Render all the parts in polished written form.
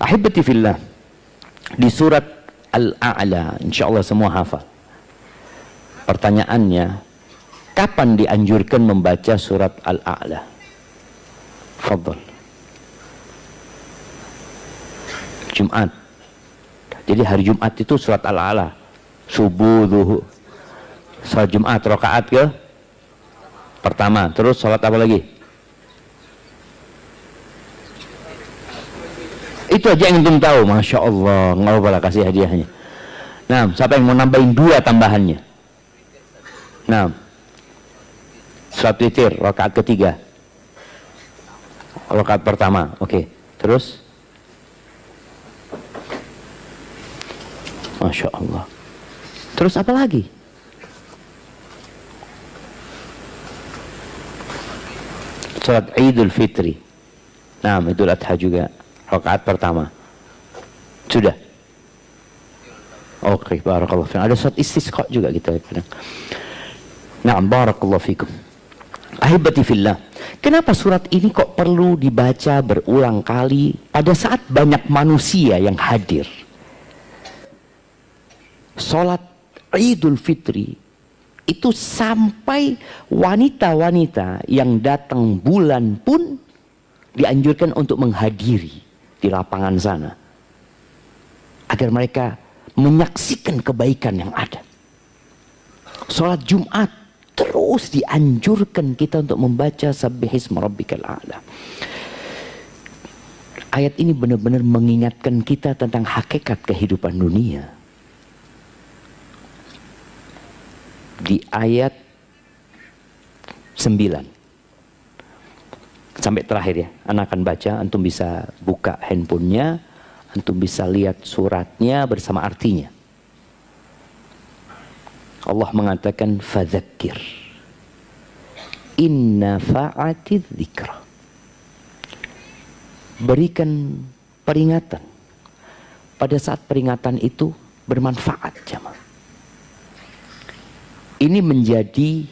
Ahibati fillah, di surat Al-A'la, insyaallah semua hafal. Pertanyaannya, kapan dianjurkan membaca surat Al-A'la? Fadhal. Jumat. Jadi hari Jumat itu surat Al-A'la. Subuh, zuhur. Salat Jumat rakaat ke pertama. Terus salat apa lagi? Itu aja yang belum tahu. Masya Allah, nggak boleh kasih hadiahnya. Nah, siapa yang mau nambahin 2 tambahannya? Nah, salat witir rakaat ketiga, rakaat pertama. Oke. Terus? Masya Allah. Terus apa lagi? Salat Idul Fitri. Nah, Idul Adha juga. Rakaat pertama. Sudah. Oke, barakallahu fiikum. Ada salat istisqa juga kita kadang. Na'am, barakallahu fiikum. Ahibati fillah. Kenapa surat ini kok perlu dibaca berulang kali pada saat banyak manusia yang hadir? Salat Idul Fitri itu sampai wanita-wanita yang datang bulan pun dianjurkan untuk menghadiri di lapangan sana agar mereka menyaksikan kebaikan yang ada. Salat Jumat terus dianjurkan kita untuk membaca Sabbihisma Rabbikal A'la. Ayat ini benar-benar mengingatkan kita tentang hakikat kehidupan dunia. Di ayat 9 sampai terakhir ya, anak akan baca, antum bisa buka handphonenya, antum bisa lihat suratnya bersama artinya. Allah mengatakan fadzakir inna fa'atidz dzikra. Berikan peringatan. Pada saat peringatan itu bermanfaat, jemaah. Ini menjadi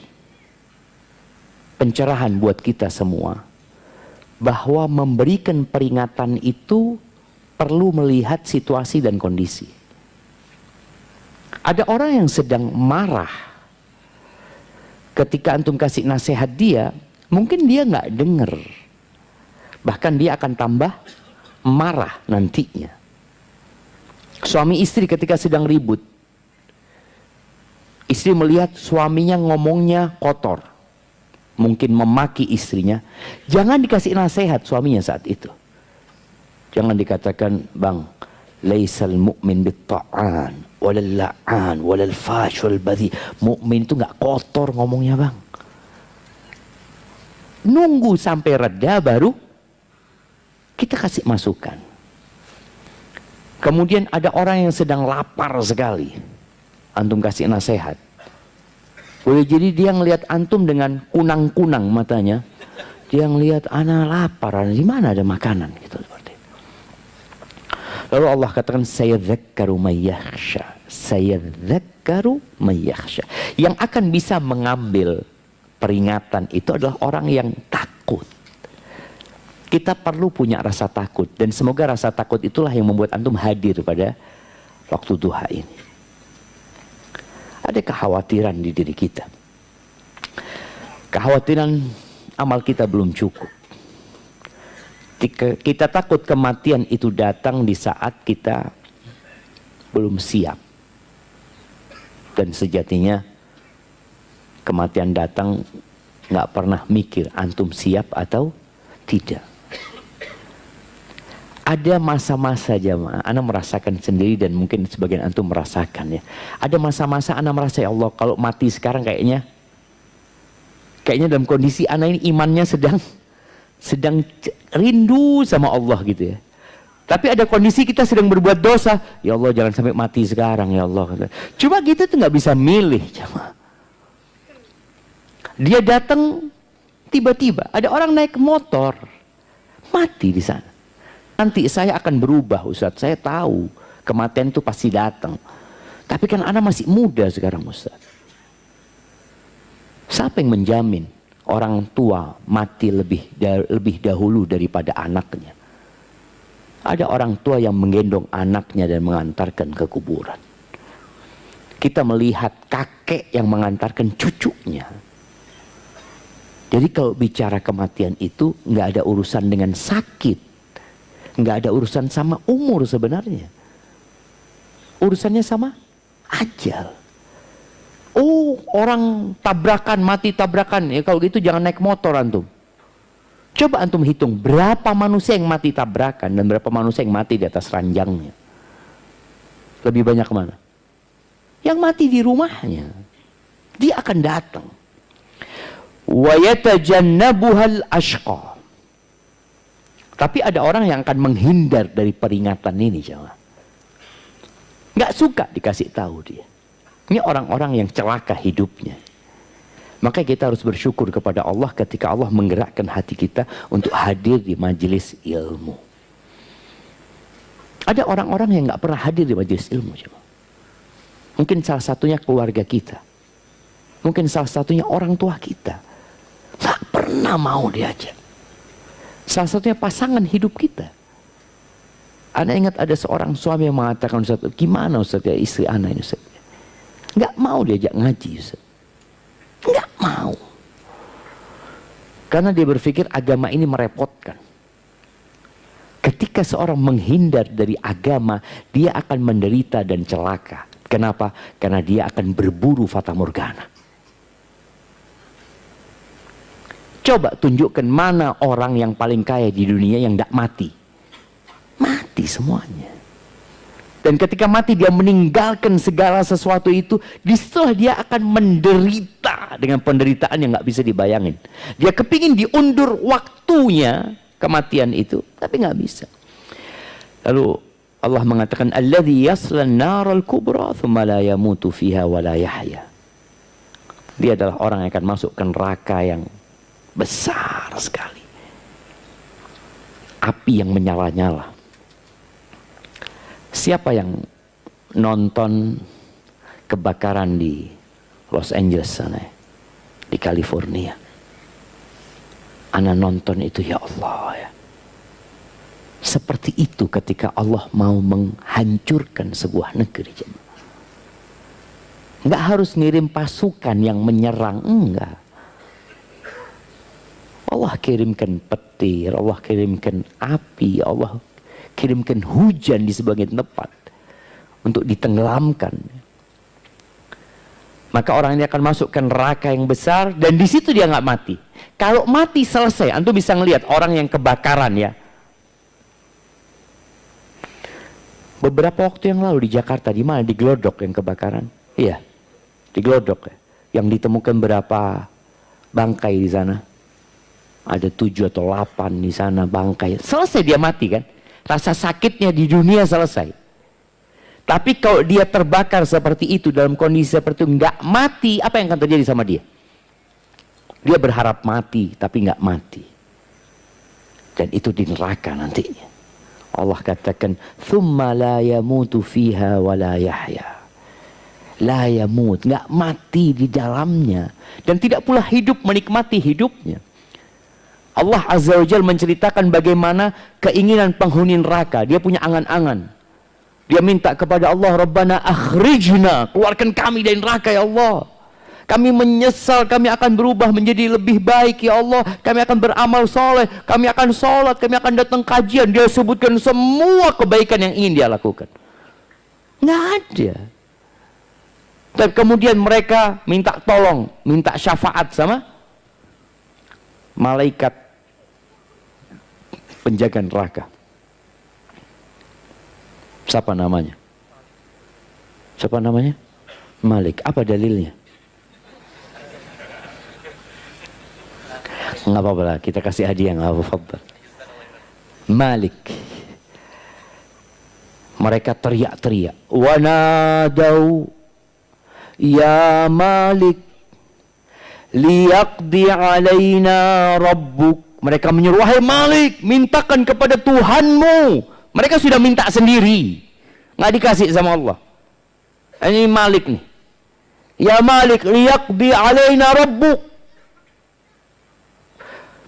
pencerahan buat kita semua bahwa memberikan peringatan itu perlu melihat situasi dan kondisi. Ada orang yang sedang marah, ketika antum kasih nasihat dia, mungkin dia nggak dengar, bahkan dia akan tambah marah nantinya. Suami istri ketika sedang ribut, istri melihat suaminya ngomongnya kotor, mungkin memaki istrinya, jangan dikasih nasihat suaminya saat itu. Jangan dikatakan, bang, laisal mu'min bitta'an walal la'an walal fash wal badhi. Mu'min itu nggak kotor ngomongnya, bang. Nunggu sampai reda baru kita kasih masukan. Kemudian ada orang yang sedang lapar sekali, antum kasih nasihat. Boleh jadi dia ngelihat antum dengan kunang-kunang matanya, dia ngelihat ana lapar, di mana ada makanan gitu. Lalu Allah katakan sayadzakkaru may yakhsha. Sayadzakkaru may yakhsha. Yang akan bisa mengambil peringatan itu adalah orang yang takut. Kita perlu punya rasa takut, dan semoga rasa takut itulah yang membuat antum hadir pada waktu duha ini. Ada kekhawatiran di diri kita. Kekhawatiran amal kita belum cukup. Kita takut kematian itu datang di saat kita belum siap. Dan sejatinya kematian datang nggak pernah mikir antum siap atau tidak. Ada masa-masa jamaah, ana merasakan sendiri dan mungkin sebagian antum merasakan ya. Ada masa-masa ana merasa, ya Allah, kalau mati sekarang kayaknya dalam kondisi ana ini imannya sedang rindu sama Allah gitu ya. Tapi ada kondisi kita sedang berbuat dosa, ya Allah jangan sampai mati sekarang ya Allah. Cuma kita tuh nggak bisa milih jamaah. Dia datang tiba-tiba, ada orang naik motor mati di sana. Nanti saya akan berubah, Ustaz. Saya tahu kematian itu pasti datang. Tapi kan anak masih muda sekarang, Ustaz. Siapa yang menjamin orang tua mati lebih dahulu daripada anaknya? Ada orang tua yang menggendong anaknya dan mengantarkan ke kuburan. Kita melihat kakek yang mengantarkan cucunya. Jadi kalau bicara kematian itu nggak ada urusan dengan sakit, nggak ada urusan sama umur sebenarnya. Urusannya sama ajal. Oh, orang tabrakan, mati tabrakan. Ya kalau gitu jangan naik motor antum. Coba antum hitung berapa manusia yang mati tabrakan dan berapa manusia yang mati di atas ranjangnya. Lebih banyak mana? Yang mati di rumahnya. Dia akan datang. Wa yatajannabuhal ashqa. Tapi ada orang yang akan menghindar dari peringatan ini, jemaah. Nggak suka dikasih tahu dia. Ini orang-orang yang celaka hidupnya. Maka kita harus bersyukur kepada Allah ketika Allah menggerakkan hati kita untuk hadir di majelis ilmu. Ada orang-orang yang nggak pernah hadir di majelis ilmu. Mungkin salah satunya keluarga kita. Mungkin salah satunya orang tua kita. Nggak pernah mau diajak. Salah satunya pasangan hidup kita. Anda ingat ada seorang suami yang mengatakan, Ustaz, gimana Ustaz ya istri Anda ini Ustaz? Nggak mau diajak ngaji Ustaz. Nggak mau. Karena dia berpikir agama ini merepotkan. Ketika seorang menghindar dari agama, dia akan menderita dan celaka. Kenapa? Karena dia akan berburu fata morgana. Coba tunjukkan mana orang yang paling kaya di dunia yang tidak mati. Mati semuanya. Dan ketika mati dia meninggalkan segala sesuatu itu. Disitulah dia akan menderita dengan penderitaan yang nggak bisa dibayangin. Dia kepingin diundur waktunya kematian itu, tapi nggak bisa. Lalu Allah mengatakan, "Alladzi yaslan naral kubra tsumma la yamutu fiha wa la yahya." Dia adalah orang yang akan masuk ke neraka yang besar sekali. Api yang menyala-nyala. Siapa yang nonton kebakaran di Los Angeles sana, di California? Ana nonton itu, ya Allah ya. Seperti itu ketika Allah mau menghancurkan sebuah negeri. Enggak harus ngirim pasukan yang menyerang, enggak. Allah kirimkan petir, Allah kirimkan api, Allah kirimkan hujan di sebagian tempat untuk ditenggelamkan. Maka orang ini akan masuk ke neraka yang besar dan di situ dia nggak mati. Kalau mati selesai, antum bisa ngelihat orang yang kebakaran ya. Beberapa waktu yang lalu di Jakarta, di mana? Di Glodok yang kebakaran. Iya, di Glodok ya. Yang ditemukan berapa bangkai di sana? Ada 7 atau 8 di sana bangkai. Selesai dia mati kan? Rasa sakitnya di dunia selesai. Tapi kalau dia terbakar seperti itu, dalam kondisi seperti itu, nggak mati, apa yang akan terjadi sama dia? Dia berharap mati, tapi nggak mati. Dan itu di neraka nantinya. Allah katakan, "Tsumma la yamutu fiha wa la yahya." La yamut, nggak mati di dalamnya. Dan tidak pula hidup menikmati hidupnya. Allah Azza wa Jalla menceritakan bagaimana keinginan penghuni neraka. Dia punya angan-angan. Dia minta kepada Allah, Rabbana akhrijna, keluarkan kami dari neraka ya Allah. Kami menyesal, kami akan berubah menjadi lebih baik ya Allah. Kami akan beramal soleh, kami akan sholat, kami akan datang kajian. Dia sebutkan semua kebaikan yang ingin dia lakukan. Nggak ada. Dan kemudian mereka minta tolong, minta syafaat sama malaikat penjaga neraka. Siapa namanya? Siapa namanya? Malik. Apa dalilnya? Nggak apa-apa lah, kita kasih hadiah, nggak apa-apa. Malik. Mereka teriak-teriak. Wanadau ya Malik liyaqdi alaina rabbuk. Mereka menyuruh, wahai Malik, mintakan kepada Tuhanmu. Mereka sudah minta sendiri, nggak dikasih sama Allah. Ini Malik nih. Ya Malik liyaqdi alaina rabbuk.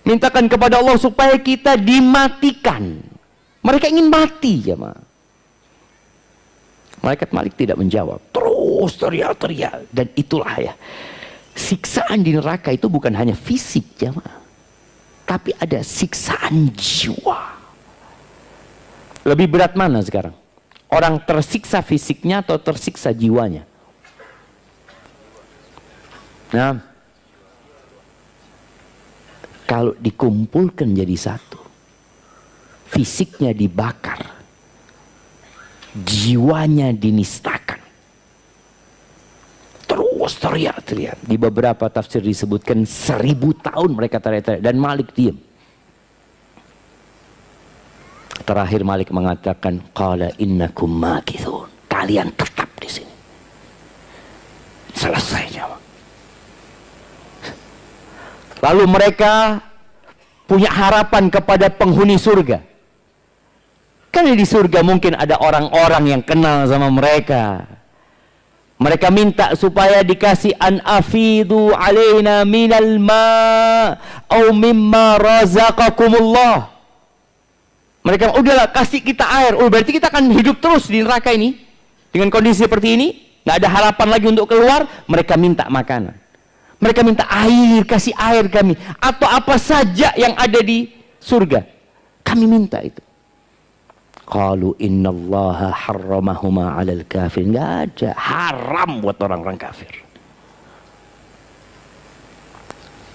Mintakan kepada Allah supaya kita dimatikan. Mereka ingin mati, jemaah. Malaikat Malik tidak menjawab. Terus teriak-teriak. Dan itulah ya. Siksaan di neraka itu bukan hanya fisik, jemaah. Tapi ada siksaan jiwa. Lebih berat mana sekarang? Orang tersiksa fisiknya atau tersiksa jiwanya? Nah, kalau dikumpulkan jadi satu, fisiknya dibakar, jiwanya dinistakan. Terus teriak-teriak. Di beberapa tafsir disebutkan 1000 tahun mereka teriak-teriak. Dan Malik diam. Terakhir Malik mengatakan, qala innakum makithun. Kalian tetap di sini. Selesai jawab. Lalu mereka punya harapan kepada penghuni surga. Karena di surga mungkin ada orang-orang yang kenal sama mereka. Mereka minta supaya dikasih an afidu alaina minal ma au mimma razaqakumullah. Mereka udahlah kasih kita air. Oh berarti kita akan hidup terus di neraka ini dengan kondisi seperti ini, nggak ada harapan lagi untuk keluar. Mereka minta makanan. Mereka minta air, kasih air kami. Atau apa saja yang ada di surga. Kami minta itu. Qalu innallaha harramahuma 'alal kafir. Enggak ada, haram buat orang-orang kafir.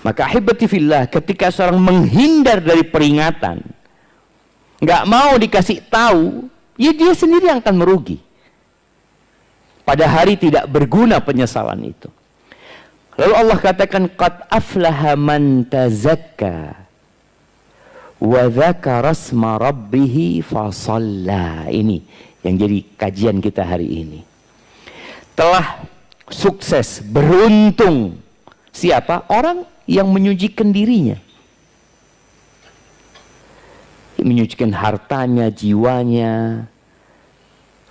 Maka ahibati fillah, ketika seorang menghindar dari peringatan, enggak mau dikasih tahu, ya dia sendiri yang akan merugi. Pada hari tidak berguna penyesalan itu. Lalu Allah katakan qad aflaha man tazakka wa dzakara asma rabbih fasalla. Ini yang jadi kajian kita hari ini. Telah sukses, beruntung siapa? Orang yang menyucikan dirinya. Menyucikan hartanya, jiwanya.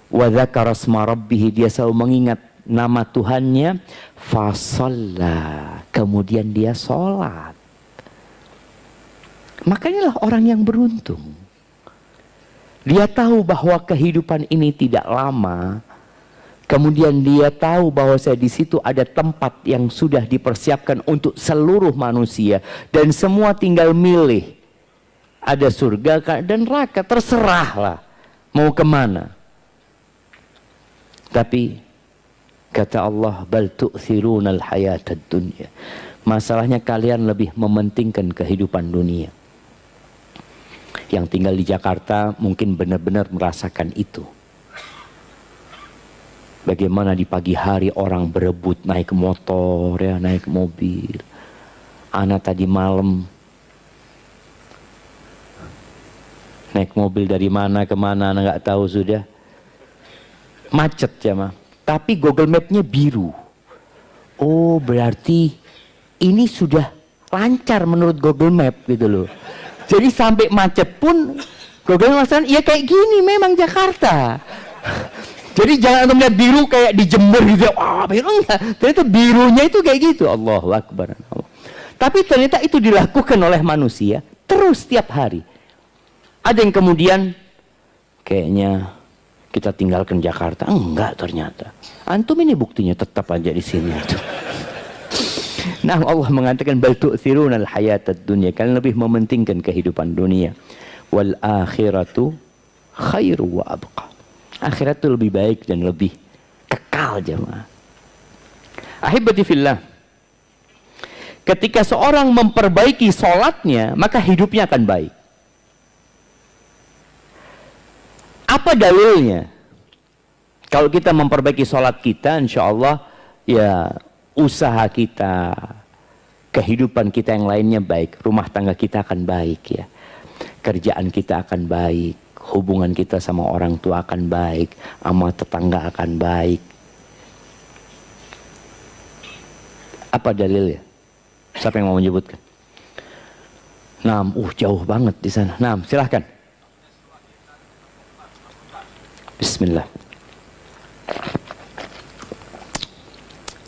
Wa dzakara asma rabbih, dia selalu mengingat nama Tuhannya, fasalla, kemudian dia sholat. Makanya lah orang yang beruntung. Dia tahu bahwa kehidupan ini tidak lama. Kemudian dia tahu bahwa di situ ada tempat yang sudah dipersiapkan untuk seluruh manusia. Dan semua tinggal milih. Ada surga dan neraka, terserahlah mau kemana. Tapi kata Allah, bal tu'thirunal hayatad dunya. Masalahnya kalian lebih mementingkan kehidupan dunia. Yang tinggal di Jakarta mungkin benar-benar merasakan itu. Bagaimana di pagi hari orang berebut naik motor, ya, naik mobil. Ana tadi malam naik mobil dari mana ke mana, Ana nggak tahu sudah. Macet ya mah. Tapi Google Map-nya biru. Oh berarti ini sudah lancar menurut Google Map gitu loh. Jadi sampai macet pun Google Map ya kayak gini memang Jakarta. Jadi jangan melihat biru kayak di Jember gitu. Wah biru enggak. Ternyata birunya itu kayak gitu. Allahu Akbar. Tapi ternyata itu dilakukan oleh manusia terus setiap hari. Ada yang kemudian kayaknya kita tinggalkan Jakarta. Enggak ternyata. Antum ini buktinya tetap aja di sini. Nah Allah mengatakan bal tu'thirunal hayatad dunya. Kalian lebih mementingkan kehidupan dunia. Wal akhiratu khairu wa abqa. Akhirat itu lebih baik dan lebih kekal jemaah. Ahibati fillah. Ketika seorang memperbaiki sholatnya, maka hidupnya akan baik. Apa dalilnya? Kalau kita memperbaiki sholat kita, insya Allah ya usaha kita, kehidupan kita yang lainnya baik. Rumah tangga kita akan baik ya. Kerjaan kita akan baik. Hubungan kita sama orang tua akan baik. Sama tetangga akan baik. Apa dalilnya? Siapa yang mau menyebutkan? Naam, jauh banget di sana. Naam, silahkan. Bismillah.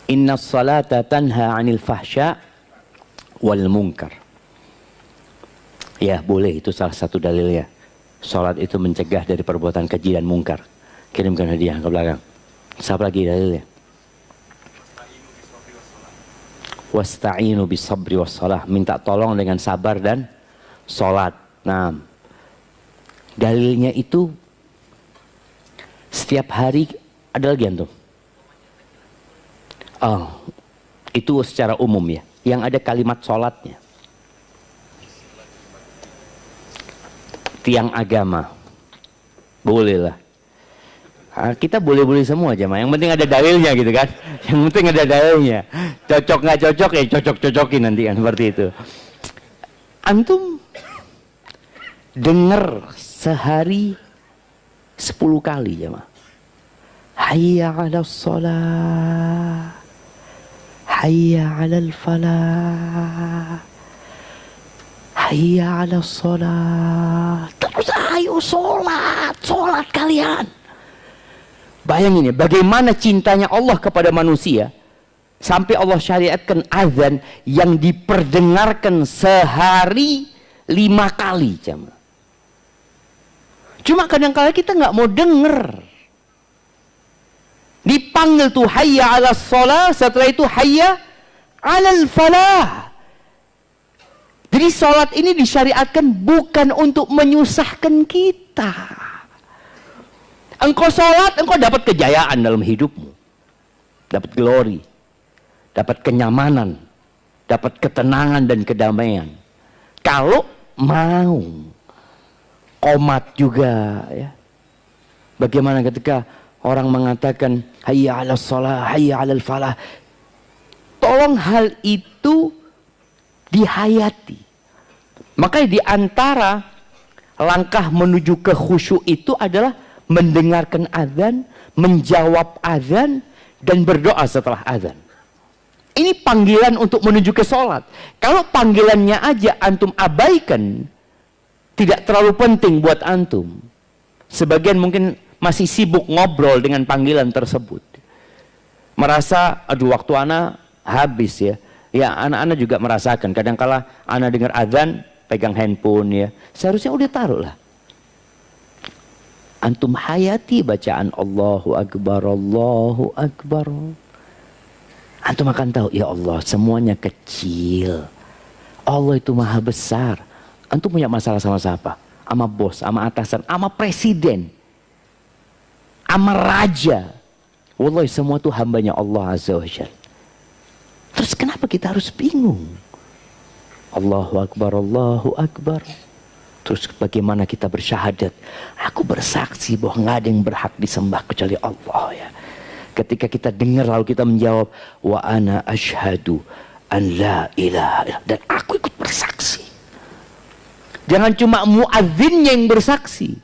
Inna salata tanha 'anil fahsya wal munkar. Ya, boleh, itu salah satu dalilnya. Sholat itu mencegah dari perbuatan keji dan mungkar. Kirimkan hadiah ke belakang. Siapa lagi dalilnya? Wasta'inu bisabri wassalah. Minta tolong dengan sabar dan sholat. Nah, dalilnya itu setiap hari ada lagi antum. Oh, itu secara umum ya. Yang ada kalimat sholatnya. Tiang agama. Boleh lah. Kita boleh-boleh semua jemaah. Yang penting ada dalilnya gitu kan. Yang penting ada dalilnya. Cocok nggak cocok ya cocok-cocokin nanti kan seperti itu. Antum dengar sehari 10 kali jemaah. Hayya 'alas shalah. Hayya 'alal falah. Hayya 'alas shalah. Terus ayo sholat kalian. Bayangin ya, bagaimana cintanya Allah kepada manusia sampai Allah syariatkan azan yang diperdengarkan sehari 5 kali jemaah. Cuma kadang-kala kita nggak mau denger. Dipanggil tuh hayya 'alas shalah, setelah itu hayya 'alal falah. Jadi sholat ini disyariatkan bukan untuk menyusahkan kita. Engkau sholat, engkau dapat kejayaan dalam hidupmu. Dapat glory. Dapat kenyamanan. Dapat ketenangan dan kedamaian. Kalau mau. Qomat juga ya. Bagaimana ketika orang mengatakan hayya 'alas shalah, hayya 'alal falah. Tolong hal itu dihayati. Makanya di antara langkah menuju ke khusyuk itu adalah mendengarkan azan, menjawab azan, dan berdoa setelah azan. Ini panggilan untuk menuju ke sholat. Kalau panggilannya aja antum abaikan, tidak terlalu penting buat antum. Sebagian mungkin masih sibuk ngobrol dengan panggilan tersebut. Merasa, aduh waktu ana habis ya. Ya anak-anak juga merasakan. Kadang-kala ana dengar azan, pegang handphone ya. Seharusnya udah taruh lah. Antum hayati bacaan Allahu Akbar, Allahu Akbar. Antum akan tahu, ya Allah semuanya kecil. Allah itu maha besar. Antum punya masalah sama siapa? Sama bos, sama atasan, sama presiden, sama raja. Wallahi semua itu hambanya Allah Azza wa Jalla. Terus kenapa kita harus bingung? Allahu Akbar, Allahu Akbar. Terus bagaimana kita bersyahadat? Aku bersaksi bahwa nggak ada yang berhak disembah kecuali Allah ya. Ketika kita dengar lalu kita menjawab wa ana asyhadu an la ilaha illallah, dan aku ikut bersaksi. Jangan cuma muadzinnya yang bersaksi.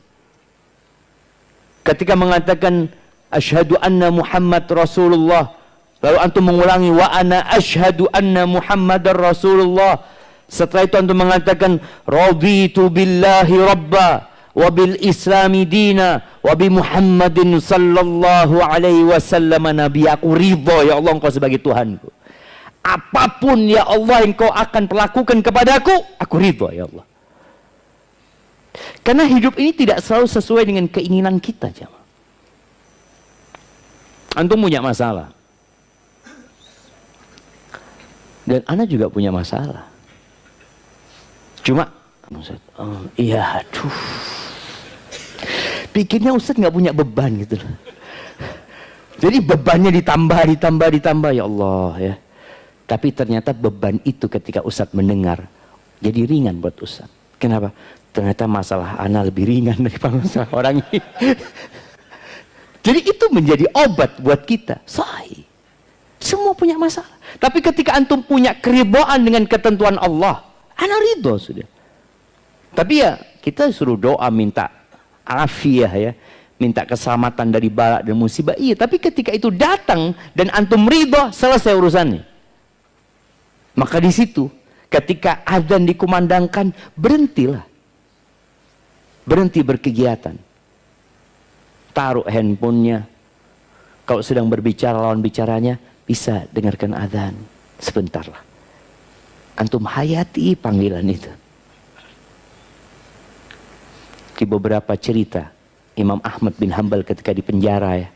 Ketika mengatakan asyhadu anna Muhammad Rasulullah, lalu antum mengulangi wa ana asyhadu anna Muhammadar Rasulullah. Setelah itu antum mengatakan raditu billahi rabba wa bil islami dina wa bi Muhammadin sallallahu alaihi wasallam nabi. Aku ridha ya Allah engkau sebagai Tuhanku. Apapun ya Allah yang kau akan perlakukan kepadaku, aku ridha ya Allah. Karena hidup ini tidak selalu sesuai dengan keinginan kita jemaah. Antum punya masalah. Dan ana juga punya masalah. Cuma, iya, aduh. Pikirnya Ustaz nggak punya beban gitu. Jadi bebannya ditambah ya Allah ya. Tapi ternyata beban itu ketika Ustaz mendengar jadi ringan buat Ustaz. Kenapa? Ternyata masalah ana lebih ringan daripada masalah orang ini. Jadi itu menjadi obat buat kita. Sahih. Semua punya masalah. Tapi ketika antum punya keridhaan dengan ketentuan Allah, ana ridho sudah. Tapi ya kita suruh doa minta afiah ya, minta keselamatan dari bala dan musibah. Iya, tapi ketika itu datang dan antum ridho, selesai urusannya. Maka di situ ketika azan dikumandangkan, berhentilah. Berhenti berkegiatan. Taruh handphonenya. Kalau sedang berbicara lawan bicaranya, bisa dengarkan azan sebentar lah. Antum hayati panggilan itu. Di beberapa cerita Imam Ahmad bin Hanbal ketika di penjara ya,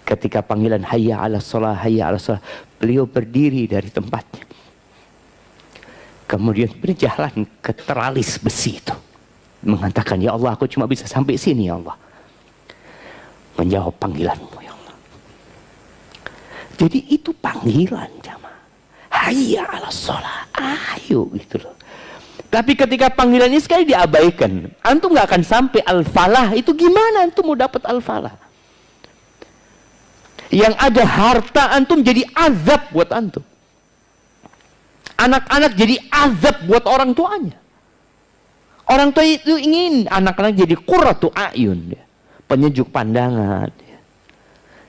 ketika panggilan hayya 'alas shalah, hayya 'alas shalah, beliau berdiri dari tempatnya, kemudian berjalan ke teralis besi itu, mengatakan, ya Allah, aku cuma bisa sampai sini ya Allah. Menjawab panggilanmu ya Allah. Jadi itu panggilan jamaah, hayya 'alas shalah, ayo gitu loh. Tapi ketika panggilannya sekali diabaikan, antum nggak akan sampai al-falah. Itu gimana antum mau dapat al-falah? Yang ada harta antum jadi azab buat antum. Anak-anak jadi azab buat orang tuanya. Orang tua itu ingin anak-anak jadi qurratu a'yun, penyejuk pandangan.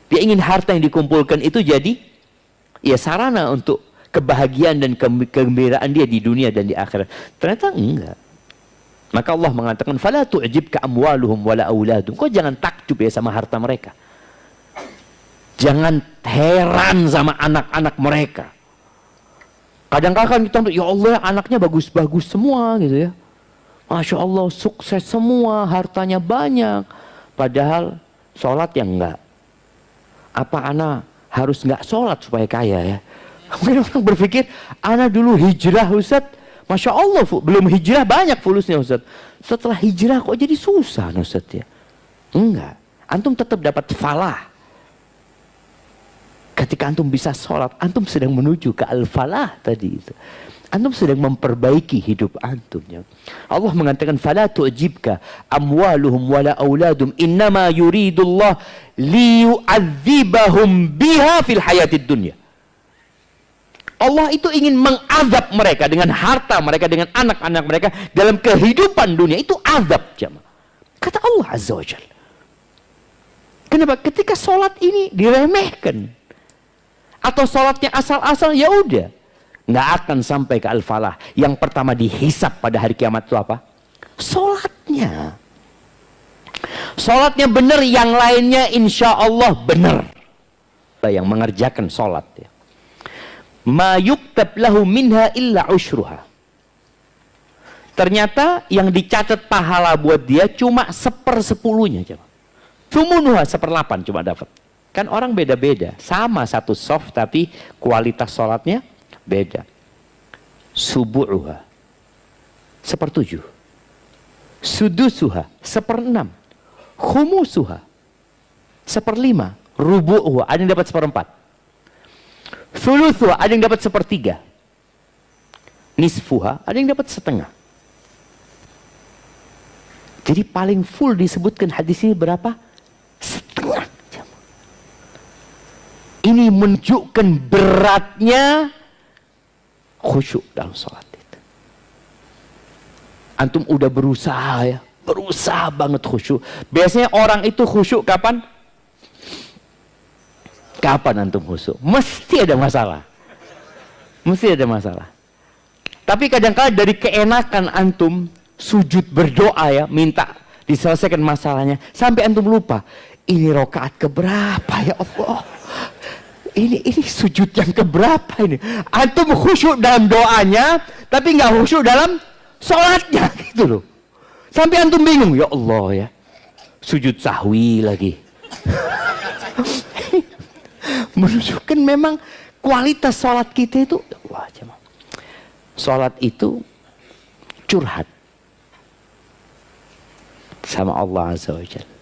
Dia ingin harta yang dikumpulkan itu jadi ya sarana untuk kebahagiaan dan kegembiraan dia di dunia dan di akhirat. Ternyata enggak. Maka Allah mengatakan, fala tu'jibka amwaluhum wala auladum. Kau jangan takjub ya sama harta mereka. Jangan heran sama anak-anak mereka. Kadang-kadang kita, ya Allah, anaknya bagus-bagus semua gitu ya. Masya Allah, sukses semua, hartanya banyak. Padahal sholat yang enggak. Apa anak harus enggak sholat supaya kaya ya? Mungkin orang berpikir, anak dulu hijrah Ustaz, Masya Allah, belum hijrah banyak fulusnya Ustaz. Setelah hijrah kok jadi susah Ustaz ya? Enggak, antum tetap dapat falah. Ketika antum bisa sholat, antum sedang menuju ke al-falah tadi itu. Antum sedang memperbaiki hidup antum ya. Allah mengatakan, fala tu'jibka amwaluhum wala auladum innama yuridullah liyu'adzibahum biha fil hayatid dunya. Allah itu ingin mengazab mereka dengan harta mereka, dengan anak-anak mereka dalam kehidupan dunia. Itu azab jemaah. Kata Allah Azza wa Jalla. Kenapa? Ketika sholat ini diremehkan, atau sholatnya asal-asal, ya udah, nggak akan sampai ke al-falah. Yang pertama dihisab pada hari kiamat itu apa? Sholatnya. Sholatnya benar, yang lainnya insya Allah benar. Yang mengerjakan sholat ya. Ma yuktab lahu minha illa usyruha. Ternyata yang dicatat pahala buat dia cuma 1/10-nya coba. Thumunuha 1/8 cuma dapat. Kan orang beda-beda, sama satu soft tapi kualitas sholatnya beda. Subu'uha 1/7, sudusuha 1/6, khumusuha 1/5, rubu'uha ada yang dapat 1/4. Thuluthuha ada yang dapat 1/3, nisfuha ada yang dapat 1/2. Jadi paling full disebutkan hadis ini berapa? 1/2. Ini menunjukkan beratnya khusyuk dalam sholat itu. Antum udah berusaha ya, berusaha banget khusyuk. Biasanya orang itu khusyuk kapan? Kapan antum khusyuk? Mesti ada masalah. Mesti ada masalah. Tapi kadang-kadang dari keenakan antum sujud berdoa ya, minta diselesaikan masalahnya, sampai antum lupa, ini rokaat keberapa ya Allah? Ini sujud yang keberapa ini? Antum khusyuk dalam doanya, tapi nggak khusyuk dalam sholatnya gitu loh. Sampai antum bingung, ya Allah ya, sujud sahwi lagi. Menunjukkan memang kualitas sholat kita itu, wah jemaah, sholat itu curhat sama Allah Azza wa Jalla.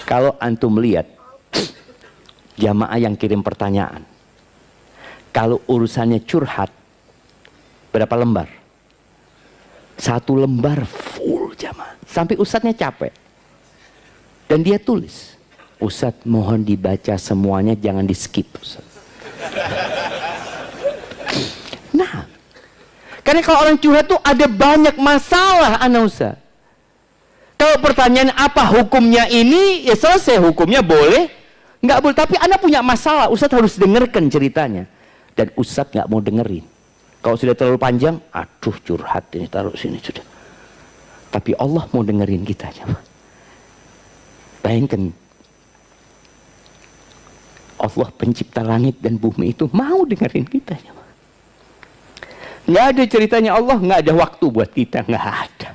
Kalau antum lihat jamaah yang kirim pertanyaan, kalau urusannya curhat, berapa lembar? 1 lembar full jamaah, sampai ustadznya capek. Dan dia tulis, Ustadz mohon dibaca semuanya, jangan di skip Ustadz. Nah, karena kalau orang curhat tuh ada banyak masalah anak Ustadz. Kalau pertanyaan apa hukumnya ini, ya selesai, hukumnya boleh, nggak boleh. Tapi anak punya masalah, Ustadz harus dengarkan ceritanya. Dan Ustadz nggak mau dengerin. Kalau sudah terlalu panjang, aduh curhat ini, taruh sini sudah. Tapi Allah mau dengerin kita. Bayangkan, Allah pencipta langit dan bumi itu mau dengerin kita. Nggak ada ceritanya Allah nggak ada waktu buat kita, nggak ada.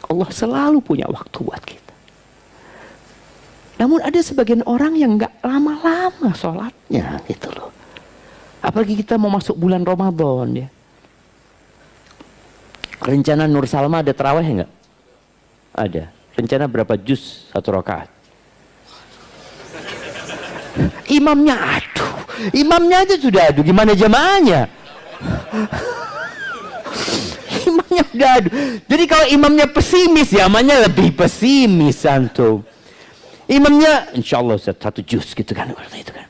Allah selalu punya waktu buat kita. Namun ada sebagian orang yang nggak lama-lama sholatnya gitu loh. Apalagi kita mau masuk bulan Ramadan ya. Rencana Nur Salma ada tarawih nggak? Ada. Rencana berapa juz satu rakaat? Imamnya aduh, imamnya aja sudah aduh, gimana jamaahnya? Imamnya udah aduh. Jadi kalau imamnya pesimis, jamaahnya lebih pesimis antum. Imamnya insya Allah satu juz gitu kan, itu kan.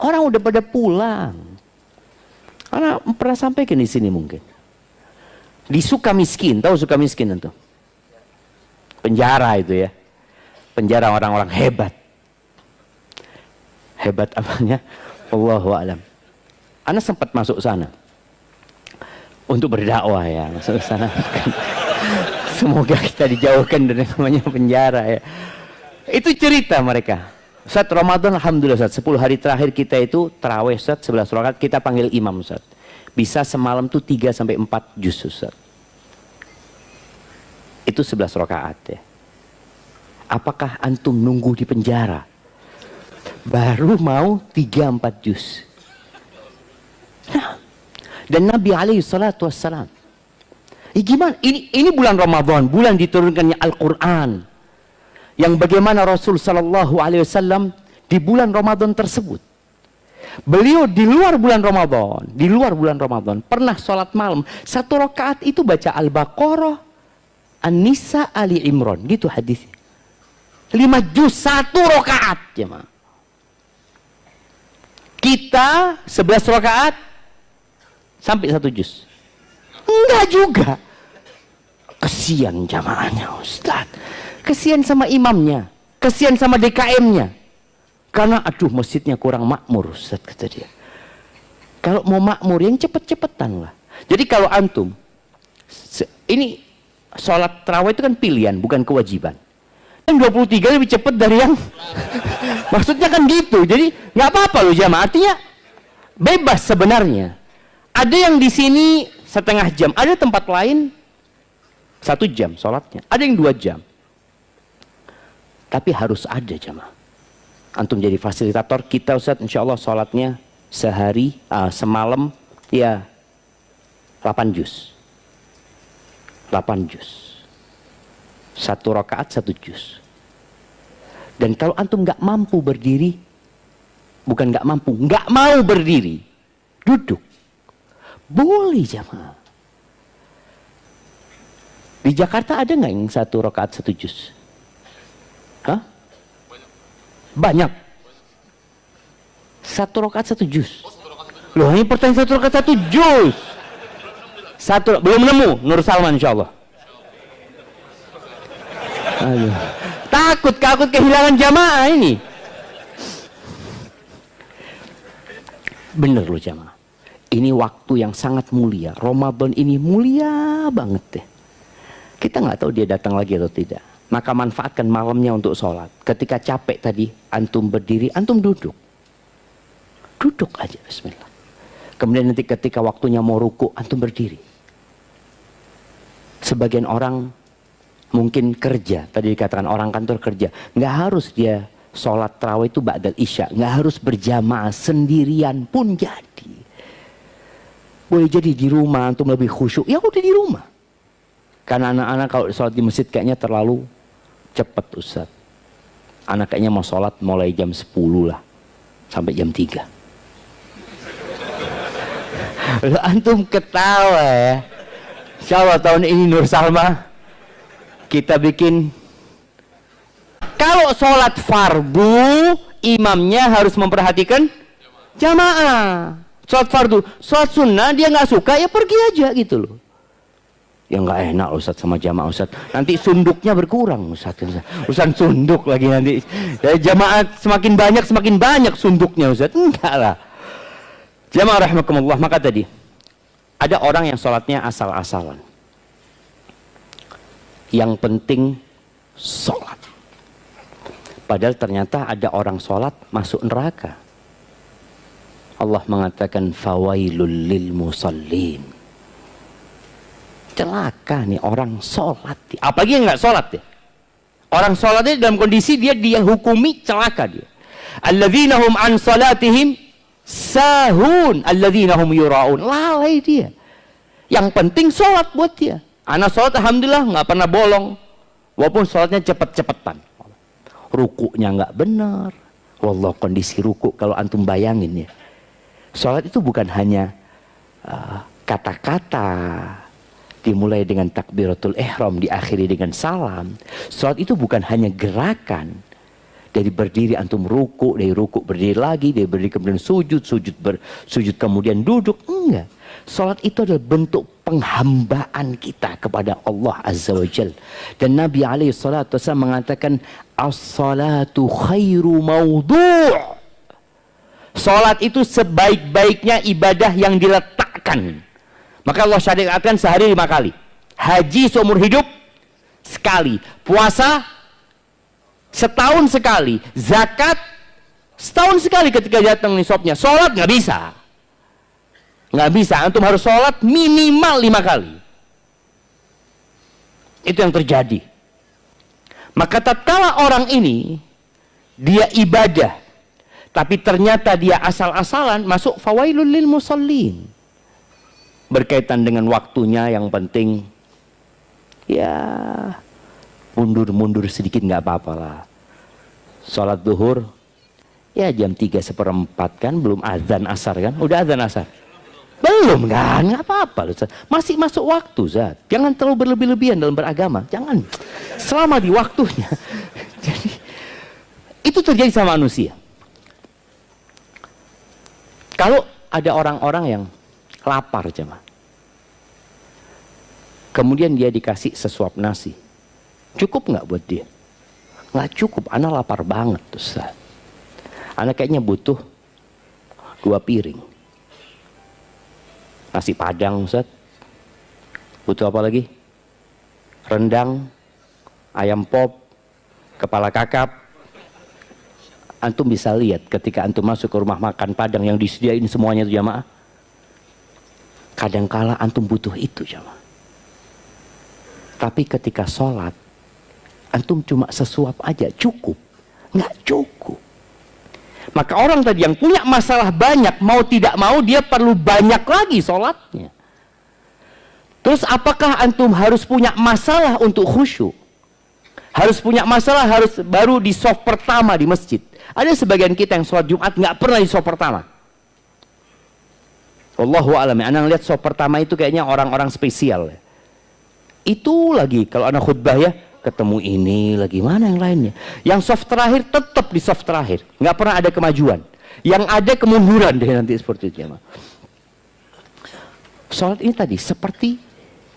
Orang udah pada pulang. Karena pernah sampaikan di sini mungkin. Di Sukamiskin, tahu Sukamiskin itu? Penjara itu ya. Penjara orang-orang hebat. Hebat apanya? Allahu a'lam. Ana sempat masuk sana. Untuk berdakwah ya, masuk sana. Semoga kita dijauhkan dari namanya penjara ya. Itu cerita mereka. Ustaz Ramadan alhamdulillah Ustaz, 10 hari terakhir kita itu tarawih Ustaz 11 rakaat, kita panggil imam Ustaz. Bisa semalam tuh 3 sampai 4 juz Ustaz. Itu 11 rakaat ya. Apakah antum nunggu di penjara baru mau 3-4 juz? Nah, dan Nabi alaihi salatu wassalam, gimana? Ini bulan Ramadan, bulan diturunkannya Al-Quran. Yang bagaimana Rasul sallallahu alaihi wasallam di bulan Ramadan tersebut, beliau di luar bulan Ramadan, pernah sholat malam 1 rakaat itu baca Al-Baqarah, An-Nisa, Ali Imran, gitu hadis. 5 juz 1 rakaat jemaah. Kita 11 rakaat sampai 1 juz. Enggak juga. Kesian jamaahnya Ustaz. Kesian sama imamnya, kesian sama DKM-nya. Karena aduh masjidnya kurang makmur Ustaz, kata dia. Kalau mau makmur yang cepet-cepetan lah. Jadi kalau antum, ini sholat tarawih itu kan pilihan, bukan kewajiban. Yang 23 lebih cepat dari yang maksudnya kan gitu. Jadi nggak apa-apa loh jamaah, artinya bebas sebenarnya. Ada yang di sini setengah jam, ada tempat lain 1 jam sholatnya, ada yang 2 jam. Tapi harus ada jamaah. Antum jadi fasilitator kita Ustaz, insya Allah sholatnya sehari, semalam ya 8 juz. 8 juz. 1 rakaat 1 juz. Dan kalau antum nggak mampu berdiri, bukan nggak mampu, nggak mau berdiri, duduk. Boleh jamaah. Di Jakarta ada nggak yang 1 rakaat 1 juz? Hah? Banyak. 1 rakaat 1 juz. Loh ini pertanyaan 1 rakaat 1 juz. Belum nemu Nur Salman insya Allah. Aduh. Takut kehilangan jamaah ini. Bener loh jamaah. Ini waktu yang sangat mulia. Ramadan ini mulia banget deh. Kita nggak tahu dia datang lagi atau tidak. Maka manfaatkan malamnya untuk sholat. Ketika capek tadi, antum berdiri, antum duduk. Duduk aja, bismillah. Kemudian nanti ketika waktunya mau ruku, antum berdiri. Sebagian orang mungkin kerja, tadi dikatakan orang kantor kerja. Nggak harus dia sholat tarawih itu ba'dal isya. Nggak harus berjamaah, sendirian pun jadi. Boleh jadi di rumah, antum lebih khusyuk, ya udah di rumah. Karena anak-anak kalau sholat di masjid kayaknya terlalu cepat Ustaz. Anak kayaknya mau sholat mulai jam 10 lah. Sampai jam 3. Lalu antum ketawa ya. Insya Allah tahun ini Nur Salma kita bikin. Kalau sholat fardu, imamnya harus memperhatikan jamaah. Sholat fardu, sholat sunnah dia nggak suka ya pergi aja gitu loh. Ya nggak enak Ustaz sama jamaah Ustaz. Nanti sunduknya berkurang Ustaz. Ustaz sunduk lagi nanti. Ya, jamaah semakin banyak sunduknya Ustaz. Enggak lah. Jamaah rahimakumullah, maka tadi ada orang yang sholatnya asal-asalan. Yang penting sholat. Padahal ternyata ada orang sholat masuk neraka. Allah mengatakan fawailul lil musallin. Celaka nih orang sholat. Apalagi yang nggak sholat ya. Orang sholatnya dalam kondisi dia hukumi celaka dia. Alladzina hum an salatihim sahun, alladzina hum yura'un. Lalai dia. Yang penting sholat buat dia. Anak sholat alhamdulillah nggak pernah bolong. Walaupun sholatnya cepet-cepetan. Rukuknya nggak benar. Wallah kondisi rukuk kalau antum bayangin ya. Sholat itu bukan hanya kata-kata. Dimulai dengan takbiratul ihram, diakhiri dengan salam. Salat itu bukan hanya gerakan. Dari berdiri antum ruku, dari ruku berdiri lagi, dari berdiri kemudian sujud, sujud kemudian duduk. Enggak. Salat itu adalah bentuk penghambaan kita kepada Allah Azza wa Jal. Dan Nabi SAW mengatakan, as-salatu khairu mawdu'. Salat itu sebaik-baiknya ibadah yang diletakkan. Maka Allah syariatkan sehari 5 kali. Haji seumur hidup sekali. Puasa setahun sekali. Zakat setahun sekali ketika datang nisabnya. Sholat nggak bisa. Nggak bisa. Antum harus sholat minimal 5 kali. Itu yang terjadi. Maka tatkala orang ini dia ibadah, tapi ternyata dia asal-asalan, masuk fawailul lil musallin. Berkaitan dengan waktunya yang penting ya mundur-mundur sedikit nggak apa-apa lah. Sholat duhur ya jam 3:15 kan, belum azan asar kan? Udah azan asar? Belum kan? Nggak apa-apa loh. Masih masuk waktu Zat. Jangan terlalu berlebih-lebihan dalam beragama. Jangan. Selama di waktunya. Jadi itu terjadi sama manusia. Kalau ada orang-orang yang lapar jemaah. Kemudian dia dikasih sesuap nasi. Cukup nggak buat dia? Nggak cukup, anak lapar banget Ustaz. Anak kayaknya butuh 2 piring. Nasi padang Ustaz. Butuh apa lagi? Rendang, ayam pop, kepala kakap. Antum bisa lihat ketika antum masuk ke rumah makan Padang yang disediain semuanya itu jamaah. Kadangkala antum butuh itu jamaah. Tapi ketika sholat, antum cuma sesuap aja, cukup. Nggak cukup. Maka orang tadi yang punya masalah banyak, mau tidak mau dia perlu banyak lagi sholatnya. Terus apakah antum harus punya masalah untuk khusyuk? Harus punya masalah, harus baru di soft pertama di masjid. Ada sebagian kita yang sholat Jumat nggak pernah di soft pertama. Wallahu a'lam. Anak lihat soft pertama itu kayaknya orang-orang spesial. Itu lagi kalau anak khutbah ya ketemu ini lagi, mana yang lainnya. Yang soft terakhir tetap di soft terakhir, nggak pernah ada kemajuan. Yang ada kemunduran deh nanti seperti itu jemaah. Sholat ini tadi seperti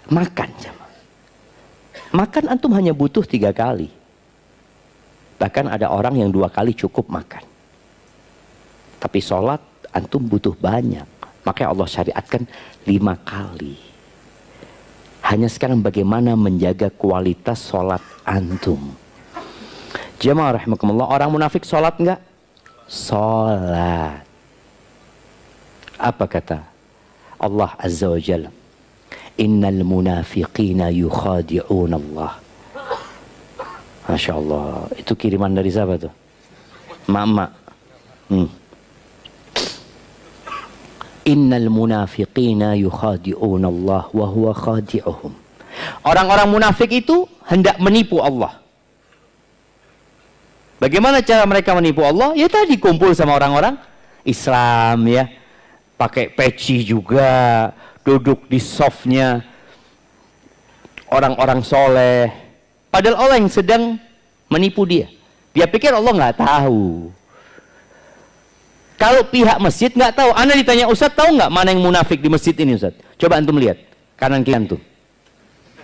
makan jemaah. Makan antum hanya butuh 3 kali. Bahkan ada orang yang 2 kali cukup makan. Tapi sholat antum butuh banyak. Makanya Allah syariatkan 5 kali. Hanya sekarang bagaimana menjaga kualitas sholat antum. Jemaah rahimakumullah, orang munafik sholat enggak? Sholat. Apa kata Allah Azza wa Jalla? Innal munafiqina yukhadi'un Allah. Masya Allah. Itu kiriman dari siapa tuh? Mama. Innal munafiqina yukhadi'un Allah wa huwa khadi'uhum. Orang-orang munafik itu hendak menipu Allah. Bagaimana cara mereka menipu Allah? Ya tadi kumpul sama orang-orang Islam ya. Pakai peci juga, duduk di softnya orang-orang soleh. Padahal Allah yang sedang menipu dia. Dia pikir Allah nggak tahu. Kalau pihak masjid nggak tahu, Anda ditanya Ustaz tahu nggak mana yang munafik di masjid ini Ustaz? Coba antum lihat kanan kiri antum.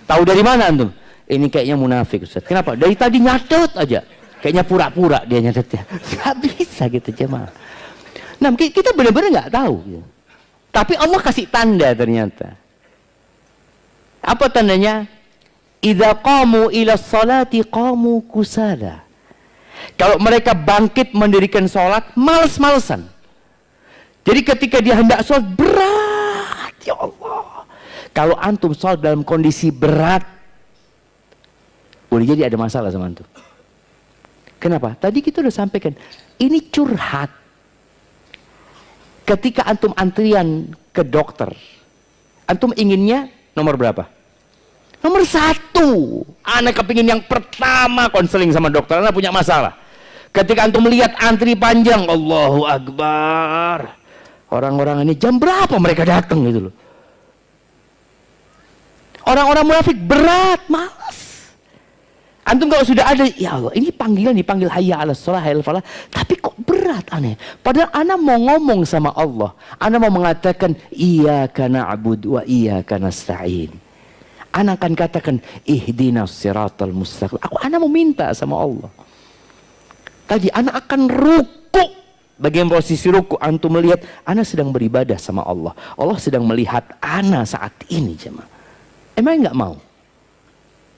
Tahu dari mana antum? Ini kayaknya munafik Ustaz. Kenapa? Dari tadi nyatet aja. Kayaknya pura-pura dia nyatetnya. Nggak bisa gitu jemaah. Nah kita benar-benar nggak tahu. Tapi Allah kasih tanda ternyata. Apa tandanya? Idza qamu ila sholati qamu kusala. Kalau mereka bangkit mendirikan sholat, males-malesan. Jadi ketika dia hendak sholat, berat, ya Allah. Kalau antum sholat dalam kondisi berat, boleh jadi ada masalah sama antum. Kenapa? Tadi kita udah sampaikan, ini curhat. Ketika antum antrian ke dokter, antum inginnya nomor berapa? Nomor 1. Anak kepingin yang pertama konseling sama dokter, anak punya masalah. Ketika antum melihat antri panjang, Allahu Akbar. Orang-orang ini jam berapa mereka datang gitu loh. Orang-orang munafik berat, malas. Antum kalau sudah ada, ya Allah, ini panggilan dipanggil hayya 'alas shalah, hayya 'alal falah, tapi kok berat aneh. Padahal ana mau ngomong sama Allah. Ana mau mengatakan iyyaka na'budu wa iyyaka nasta'in. Ana akan katakan ihdinas siratal mustaqim. Ana mau minta sama Allah. Tadi ana akan ruku. Bagian posisi ruku antum melihat ana sedang beribadah sama Allah. Allah sedang melihat ana saat ini, jemaah. Emang enggak mau?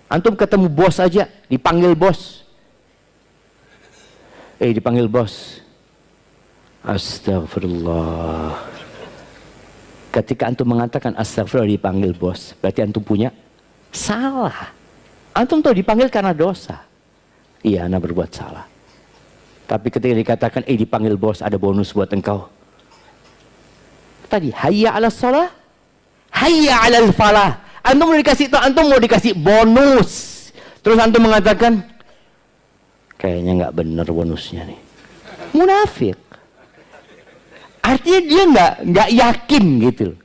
Antum ketemu bos aja, dipanggil bos. Dipanggil bos. Astagfirullah. Ketika antum mengatakan astagfirullah dipanggil bos, berarti antum punya salah. Antum tahu dipanggil karena dosa. Iya, ana berbuat salah. Tapi ketika dikatakan dipanggil bos, ada bonus buat engkau. Tadi hayya 'alas shalah, hayya 'alal falah. Antum mau dikasih, antum mau dikasih bonus. Terus antum mengatakan kayaknya nggak bener bonusnya nih. Munafik. Artinya dia nggak yakin gitu.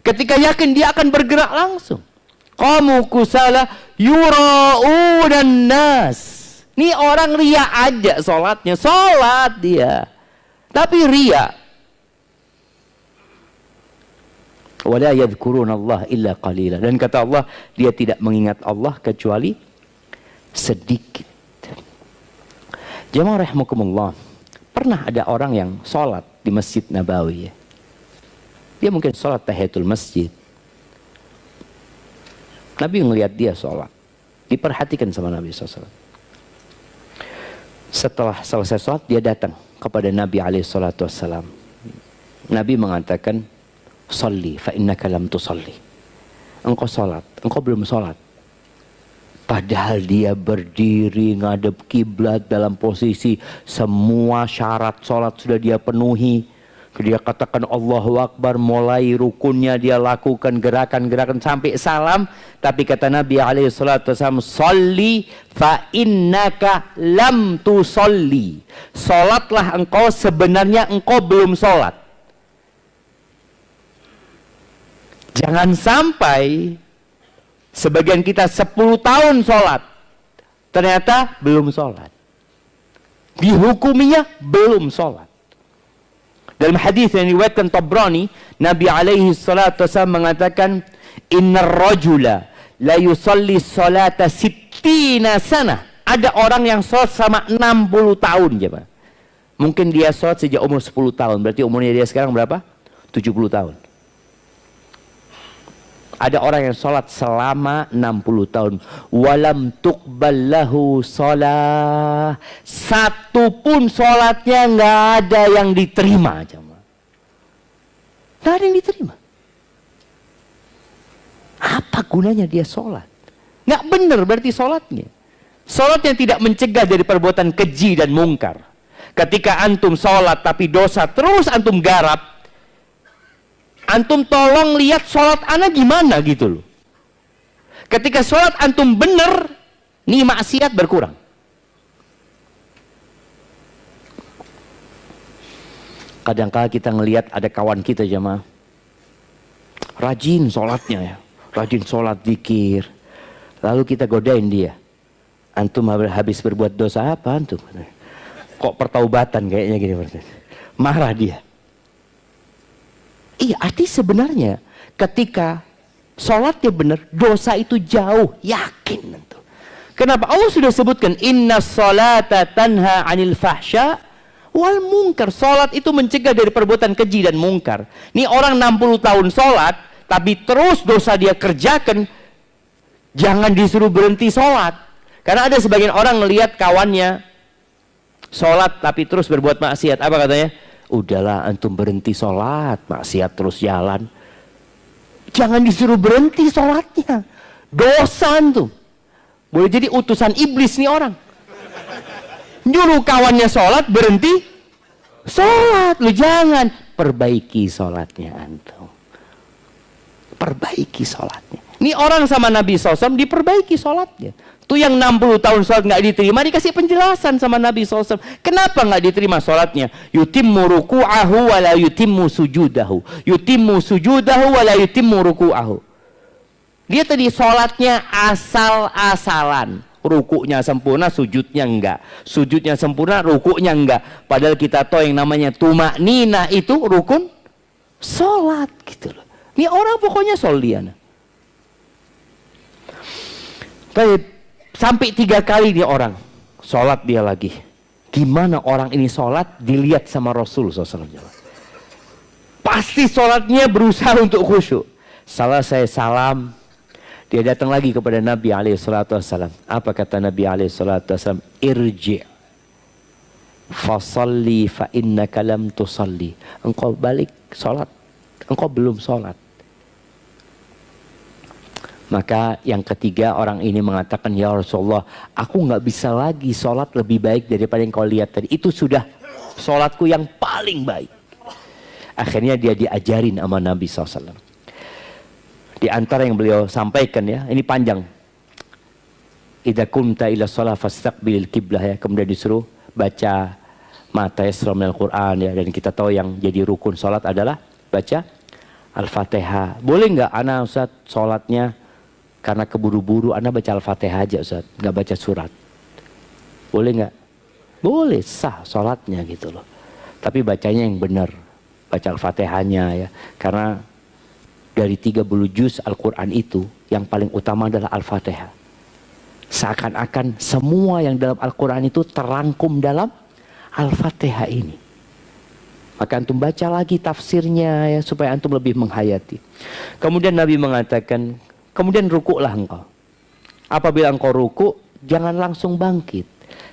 Ketika yakin dia akan bergerak langsung. Qamu kusala yura'unan nas. Ini orang ria aja sholatnya, sholat dia, tapi ria. Wala yadhkuruna Allah illa qalila. Dan kata Allah, dia tidak mengingat Allah kecuali sedikit. Jemaah rahimakumullah, pernah ada orang yang sholat di Masjid Nabawi. Dia mungkin sholat tahiyatul masjid. Nabi ngelihat dia sholat, diperhatikan sama Nabi SAW. Setelah selesai sholat, dia datang kepada Nabi SAW. Nabi mengatakan, "Sholli fa innaka lam tusolli." Engkau sholat, engkau belum sholat. Padahal dia berdiri ngadep kiblat dalam posisi semua syarat sholat sudah dia penuhi. Dia katakan Allahu Akbar, mulai rukunnya dia lakukan gerakan-gerakan sampai salam. Tapi kata Nabi SAW, "Sholli fa innaka lam tusolli." Sholatlah engkau, sebenarnya engkau belum sholat. Jangan sampai sebagian kita 10 tahun sholat, ternyata belum sholat. Dihukuminya belum sholat. Dalam hadis yang diriwayatkan Tabrani, Nabi alaihi salatu wasallam mengatakan, "Innar rajula la yusalli salata sittina sana." Ada orang yang sholat sama 60 tahun, jemaah. Mungkin dia sholat sejak umur 10 tahun, berarti umurnya dia sekarang berapa? 70 tahun. Ada orang yang sholat selama 60 tahun. Walam tuqbal lahu sholah. Satu pun sholatnya nggak ada yang diterima. Nggak ada yang diterima. Apa gunanya dia sholat? Nggak benar berarti sholatnya. Sholat yang tidak mencegah dari perbuatan keji dan mungkar. Ketika antum sholat tapi dosa terus antum garap, antum tolong lihat sholat anak gimana gitu loh. Ketika sholat antum bener, nih maksiat berkurang. Kadang-kala kita ngelihat ada kawan kita jemaah, rajin sholatnya ya, rajin sholat zikir. Lalu kita godain dia. Antum habis berbuat dosa apa antum? Kok pertaubatan kayaknya gini. Marah dia. Iya, arti sebenarnya ketika sholatnya benar, dosa itu jauh, yakin. Kenapa? Allah sudah sebutkan, inna sholata tanha anil fahsya wal munkar. Sholat itu mencegah dari perbuatan keji dan mungkar. Ini orang 60 tahun sholat, tapi terus dosa dia kerjakan, jangan disuruh berhenti sholat. Karena ada sebagian orang melihat kawannya Sholat tapi terus berbuat maksiat. Apa katanya? Udahlah antum berhenti sholat, maksiat terus jalan. Jangan disuruh berhenti sholatnya. Dosa antum. Boleh jadi utusan iblis nih orang. Nyuruh kawannya sholat, berhenti sholat. Lu jangan. Perbaiki sholatnya antum. Perbaiki sholatnya. Ini orang sama Nabi SAW diperbaiki sholatnya. Tuh yang 60 tahun sholat nggak diterima, dikasih penjelasan sama Nabi SAW. Kenapa nggak diterima sholatnya? Yutimmu ruku'ahu wa la yutimmu sujudahu. Yutimmu sujudahu wa la yutimmu ruku'ahu. Dia tadi sholatnya asal-asalan. Rukuknya sempurna, sujudnya enggak. Sujudnya sempurna, rukuknya enggak. Padahal kita tahu yang namanya tumakninah itu rukun sholat gitu loh. Ini orang pokoknya soliana. Baik. Sampai 3 kali dia orang sholat dia lagi. Gimana orang ini sholat dilihat sama Rasul SAW. Pasti sholatnya berusaha untuk khusyuk. Selesai salam, dia datang lagi kepada Nabi SAW. Apa kata Nabi SAW? Irji' fasalli fa innaka lam tusalli. Engkau balik sholat, engkau belum sholat. Maka yang ketiga orang ini mengatakan, ya Rasulullah, aku nggak bisa lagi sholat lebih baik daripada yang kau lihat tadi. Itu sudah sholatku yang paling baik. Akhirnya dia diajarin sama Nabi SAW. Di antara yang beliau sampaikan ya, ini panjang. Idza kunta ila shalah fastaqbilil qiblah ya. Kemudian disuruh baca mata yasra minal Quran ya. Dan kita tahu yang jadi rukun sholat adalah baca Al-Fatihah. Boleh nggak ana Ustaz sholatnya karena keburu-buru anda baca Al-Fatihah aja Ustaz, nggak baca surat? Boleh nggak? Boleh, sah sholatnya gitu loh. Tapi bacanya yang benar, baca Al-Fatihahnya ya. Karena dari 30 juz Al-Quran itu yang paling utama adalah Al-Fatihah. Seakan-akan semua yang dalam Al-Quran itu terangkum dalam Al-Fatihah ini. Maka antum baca lagi tafsirnya ya, supaya antum lebih menghayati. Kemudian Nabi mengatakan, kemudian rukuklah engkau. Apabila engkau rukuk, jangan langsung bangkit.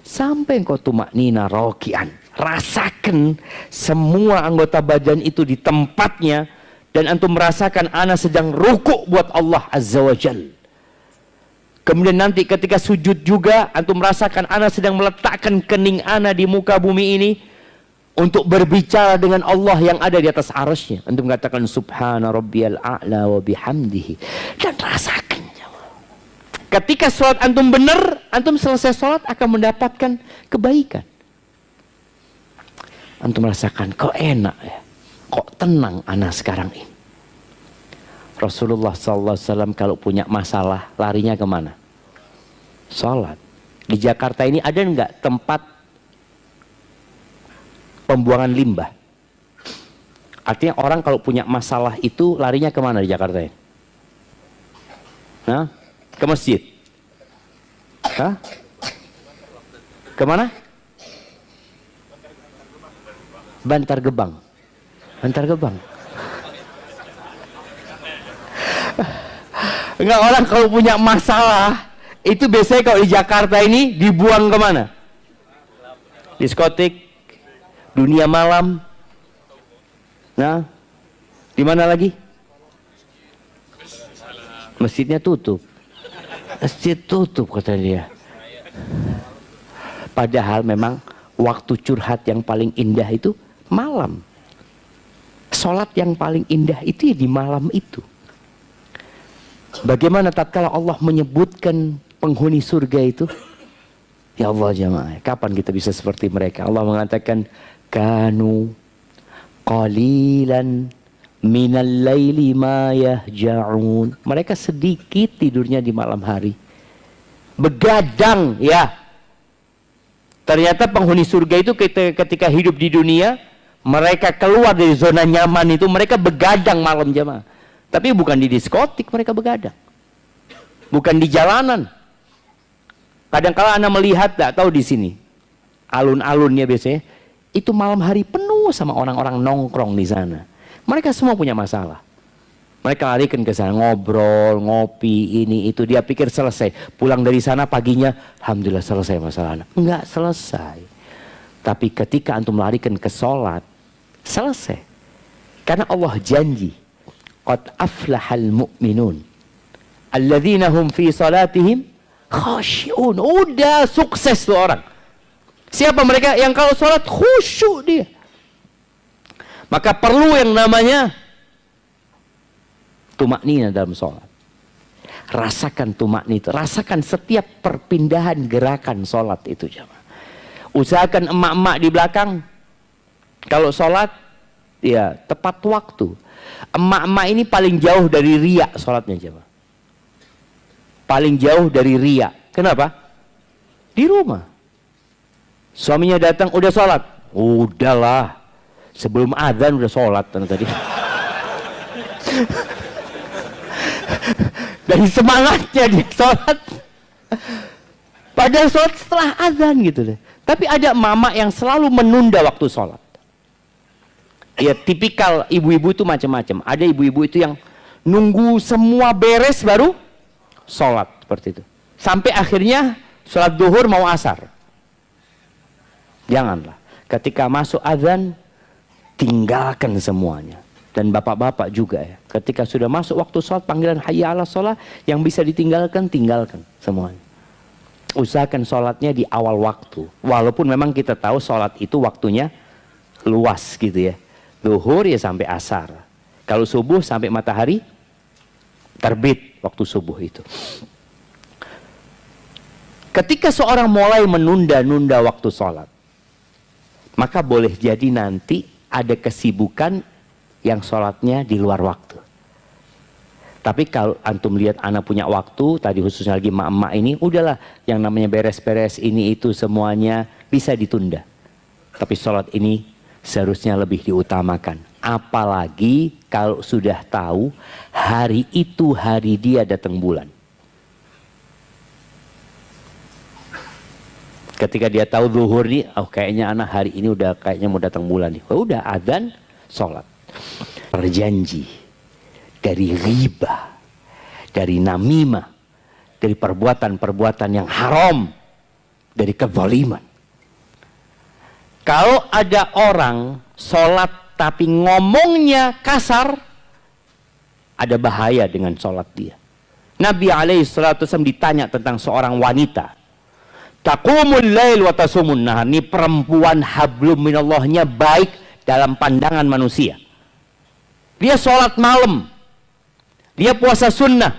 Sampai engkau tumaknina rokian. Rasakan semua anggota badan itu di tempatnya. Dan antum merasakan ana sedang rukuk buat Allah Azza wa Jal. Kemudian nanti ketika sujud juga, antum merasakan ana sedang meletakkan kening ana di muka bumi ini. Untuk berbicara dengan Allah yang ada di atas arasnya. Antum mengatakan subhana rabbiyal a'la wa bihamdihi. Dan rasakan. Ketika sholat antum benar, antum selesai sholat akan mendapatkan kebaikan. Antum merasakan kok enak ya. Kok tenang ana sekarang ini. Rasulullah SAW kalau punya masalah larinya kemana? Sholat. Di Jakarta ini ada enggak tempat pembuangan limbah? Artinya orang kalau punya masalah itu larinya kemana di Jakarta ini? Nah, ke masjid? Hah? Kemana? Bantar Gebang. Bantar Gebang. Enggak, orang kalau punya masalah itu biasanya kalau di Jakarta ini dibuang kemana? Diskotik, dunia malam. Nah, di mana lagi? Masjidnya tutup. Masjid tutup kata dia. Padahal memang waktu curhat yang paling indah itu malam. Sholat yang paling indah itu ya di malam itu. Bagaimana tatkala Allah menyebutkan penghuni surga itu? Ya Allah jamaah, kapan kita bisa seperti mereka? Allah mengatakan kanu qalilan minal laili ma yahja'un. Mereka sedikit tidurnya di malam hari. Begadang ya. Ternyata penghuni surga itu ketika hidup di dunia, mereka keluar dari zona nyaman itu, mereka begadang malam jamaah. Tapi bukan di diskotik mereka begadang. Bukan di jalanan. Kadang-kala Anda melihat, tak tahu di sini, alun-alunnya biasanya, itu malam hari penuh sama orang-orang nongkrong di sana. Mereka semua punya masalah. Mereka larikan ke sana, ngobrol, ngopi, ini, itu. Dia pikir selesai. Pulang dari sana paginya, alhamdulillah selesai masalahnya. Enggak selesai. Tapi ketika antum larikan ke sholat, selesai. Karena Allah janji, qad aflahal mu'minun alladzina hum fi salatihim khashi'un. Udah sukses tuh orang. Siapa mereka? Yang kalau sholat khusyuk dia. Maka perlu yang namanya tumaknina dalam sholat. Rasakan tumaknina, rasakan setiap perpindahan gerakan sholat itu jemaah. Usahakan emak-emak di belakang kalau sholat ya tepat waktu. Emak-emak ini paling jauh dari riya sholatnya jemaah. Paling jauh dari riya. Kenapa? Di rumah. Suaminya datang, udah sholat? Udahlah. Sebelum adzan udah sholat tadi. Dari semangatnya dia sholat. Padahal sholat setelah adzan gitu deh. Tapi ada mama yang selalu menunda waktu sholat. Ya tipikal ibu-ibu itu macam-macam. Ada ibu-ibu itu yang nunggu semua beres baru sholat seperti itu. Sampai akhirnya sholat duhur mau asar. Janganlah. Ketika masuk adzan tinggalkan semuanya. Dan bapak-bapak juga ya. Ketika sudah masuk waktu sholat panggilan hayya ala sholat yang bisa ditinggalkan, tinggalkan semuanya. Usahakan sholatnya di awal waktu. Walaupun memang kita tahu sholat itu waktunya luas gitu ya. Duhur ya sampai asar. Kalau subuh sampai matahari terbit waktu subuh itu. Ketika seorang mulai menunda-nunda waktu sholat, maka boleh jadi nanti ada kesibukan yang sholatnya di luar waktu. Tapi kalau antum lihat anak punya waktu, tadi khususnya lagi emak-emak ini, udahlah yang namanya beres-beres ini itu semuanya bisa ditunda. Tapi sholat ini seharusnya lebih diutamakan. Apalagi kalau sudah tahu hari itu hari dia datang bulan. Ketika dia tahu zuhur nih, oh kayaknya anak hari ini udah kayaknya mau datang bulan nih. Oh, udah adzan, sholat. Berjanji dari riba, dari namimah, dari perbuatan-perbuatan yang haram, dari kezaliman. Kalau ada orang sholat tapi ngomongnya kasar, ada bahaya dengan sholat dia. Nabi SAW ditanya tentang seorang wanita. Taqumul lail wa tasumun nahar. Ini perempuan hablum minallahnya baik dalam pandangan manusia. Dia sholat malam. Dia puasa sunnah.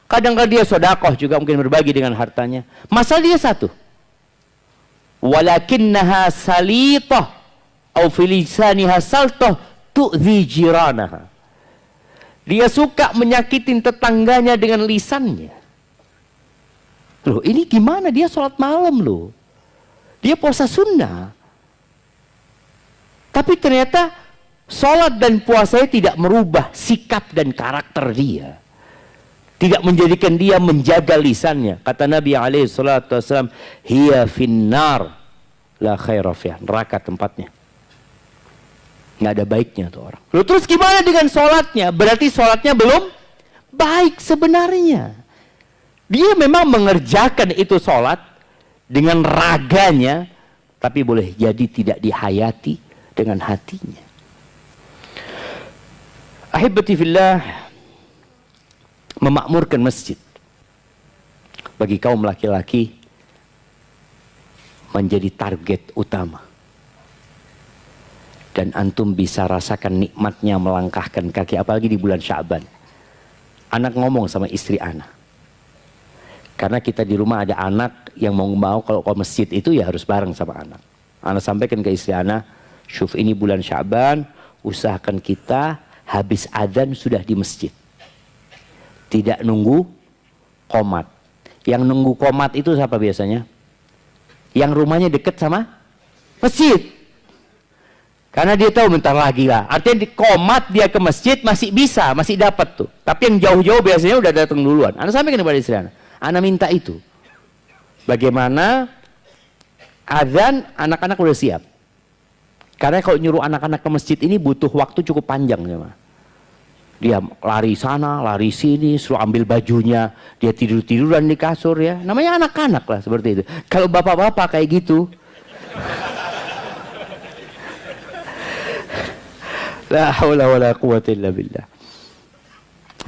Kadang-kadang dia sedekah juga mungkin berbagi dengan hartanya. Masalah dia satu. Walakinnaha salitah au filisaniha saltah tu'zi jiranaha. Dia suka menyakitin tetangganya dengan lisannya. Loh, ini gimana? Dia sholat malam loh. Dia puasa sunnah. Tapi ternyata sholat dan puasanya tidak merubah sikap dan karakter dia. Tidak menjadikan dia menjaga lisannya. Kata Nabi SAW, hiya finnar la khaira fiha. Neraka tempatnya. Nggak ada baiknya tuh orang. Loh, terus gimana dengan sholatnya? Berarti sholatnya belum baik sebenarnya. Dia memang mengerjakan itu sholat dengan raganya, tapi boleh jadi tidak dihayati dengan hatinya. Ahibati fillah, memakmurkan masjid bagi kaum laki-laki menjadi target utama. Dan antum bisa rasakan nikmatnya melangkahkan kaki, apalagi di bulan Sya'ban. Anak ngomong sama istri anak. Karena kita di rumah ada anak yang mau kalau ke masjid itu ya harus bareng sama anak. Anak sampaikan ke istri anak, syuf ini bulan Sya'ban, usahakan kita habis adzan sudah di masjid. Tidak nunggu qomat. Yang nunggu qomat itu siapa biasanya? Yang rumahnya dekat sama masjid. Karena dia tahu bentar lagi lah. Artinya di qomat dia ke masjid masih bisa, masih dapat tuh. Tapi yang jauh-jauh biasanya udah datang duluan. Anak sampaikan kepada istri anak. Anak minta itu. Bagaimana adzan anak-anak udah siap. Karena kalau nyuruh anak-anak ke masjid ini butuh waktu cukup panjang. Dia lari sana, lari sini, suruh ambil bajunya. Dia tidur-tiduran di kasur ya. Namanya anak-anak lah seperti itu. Kalau bapak-bapak kayak gitu. La haula wala quwwata illa billah.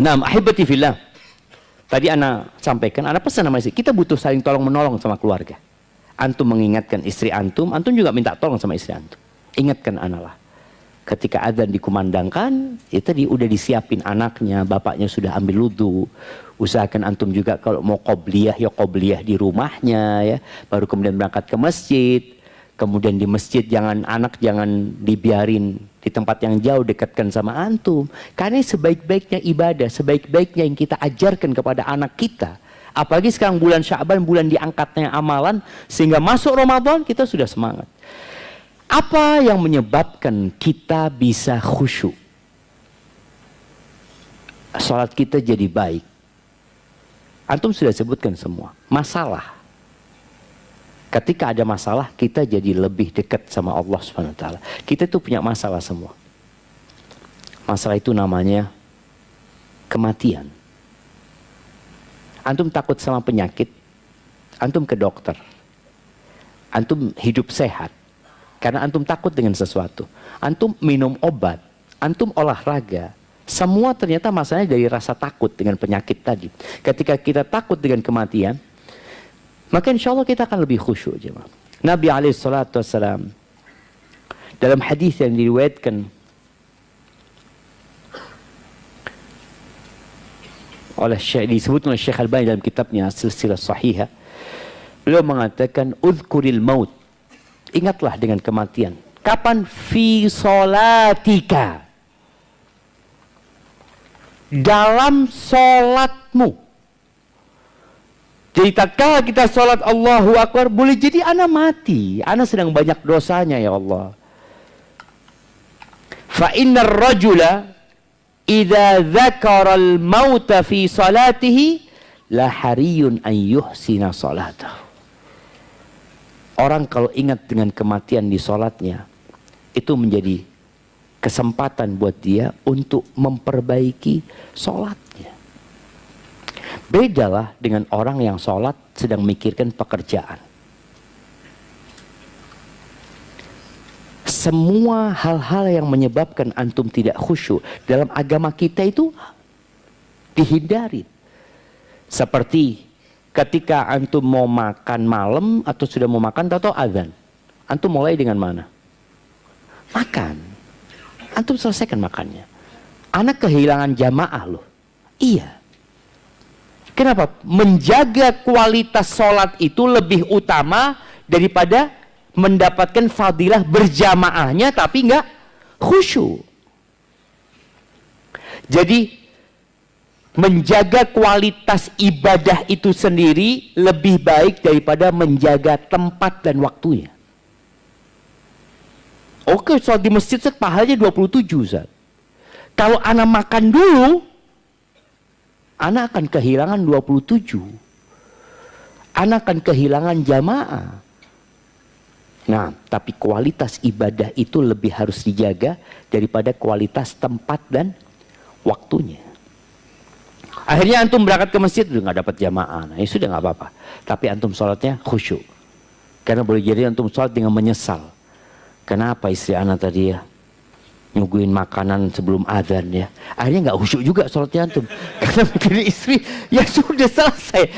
Nah, ahibati fillah. Tadi ana sampaikan, ana pesan sama istri, kita butuh saling tolong menolong sama keluarga. Antum mengingatkan istri antum juga minta tolong sama istri antum. Ingatkan ana lah. Ketika adzan dikumandangkan, itu tadi udah disiapin anaknya, bapaknya sudah ambil wudu. Usahakan antum juga kalau mau qobliyah ya qobliyah di rumahnya ya, baru kemudian berangkat ke masjid. Kemudian di masjid anak jangan dibiarin di tempat yang jauh, dekatkan sama antum. Karena sebaik-baiknya ibadah, sebaik-baiknya yang kita ajarkan kepada anak kita. Apalagi sekarang bulan Sya'ban, bulan diangkatnya amalan, sehingga masuk Ramadan kita sudah semangat. Apa yang menyebabkan kita bisa khusyuk? Salat kita jadi baik. Antum sudah sebutkan semua. Masalah. Ketika ada masalah, kita jadi lebih dekat sama Allah SWT. Kita tuh punya masalah semua. Masalah itu namanya kematian. Antum takut sama penyakit, antum ke dokter. Antum hidup sehat, karena antum takut dengan sesuatu. Antum minum obat, antum olahraga. Semua ternyata masalahnya dari rasa takut dengan penyakit tadi. Ketika kita takut dengan kematian, maka insya Allah kita akan lebih khusyuk. Jemaah. Nabi SAW dalam hadis yang diriwayatkan oleh disebut oleh Syekh Al-Albani dalam kitabnya Silsilah Sahihah, beliau mengatakan udhkuril maut, ingatlah dengan kematian. Kapan? Fi sholatika, dalam sholatmu. Jadi tatkala kita sholat Allahu Akbar, boleh jadi ana mati, ana sedang banyak dosanya ya Allah. Fa innar rajula idza dzakara al-mauta fi salatihi la hariyun an yuhsina salatahu. Orang kalau ingat dengan kematian di sholatnya, itu menjadi kesempatan buat dia untuk memperbaiki sholatnya. Bedalah dengan orang yang sholat sedang memikirkan pekerjaan. Semua hal-hal yang menyebabkan antum tidak khusyuk dalam agama kita itu dihindari. Seperti ketika antum mau makan malam atau sudah mau makan, tahu azan. Antum mulai dengan mana? Makan. Antum selesaikan makannya. Anak kehilangan jamaah loh. Iya. Kenapa? Menjaga kualitas sholat itu lebih utama daripada mendapatkan fadilah berjamaahnya tapi enggak khusyuk. Jadi menjaga kualitas ibadah itu sendiri lebih baik daripada menjaga tempat dan waktunya. Oke, sholat di masjid pahalanya 27 Ustaz. Kalau anak makan dulu, anak akan kehilangan 27. Anak akan kehilangan jamaah. Nah, tapi kualitas ibadah itu lebih harus dijaga daripada kualitas tempat dan waktunya. Akhirnya antum berangkat ke masjid udah nggak dapat jamaah. Nah, ya sudah nggak apa-apa. Tapi antum sholatnya khusyuk. Karena boleh jadi antum sholat dengan menyesal. Kenapa istri anak tadi ya nyuguhin makanan sebelum adzan ya. Akhirnya nggak khusyuk juga sholatnya antum. Karena mikirin istri, ya sudah selesai.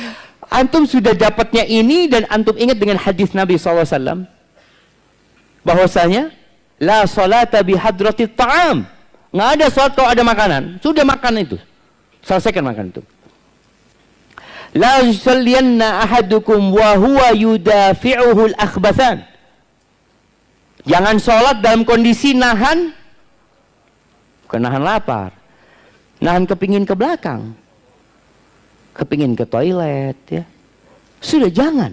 Antum sudah dapatnya ini dan antum ingat dengan hadis Nabi SAW. Bahwasanya la salata bihadratit ta'am. Nggak ada sholat kalau ada makanan. Sudah makan itu. Selesaikan makan itu. La yusalliyanna ahadukum wa huwa yudafi'uhu al-akhbathan. Jangan sholat dalam kondisi nahan, bukan nahan lapar, nahan kepingin ke belakang, kepingin ke toilet ya. Sudah jangan.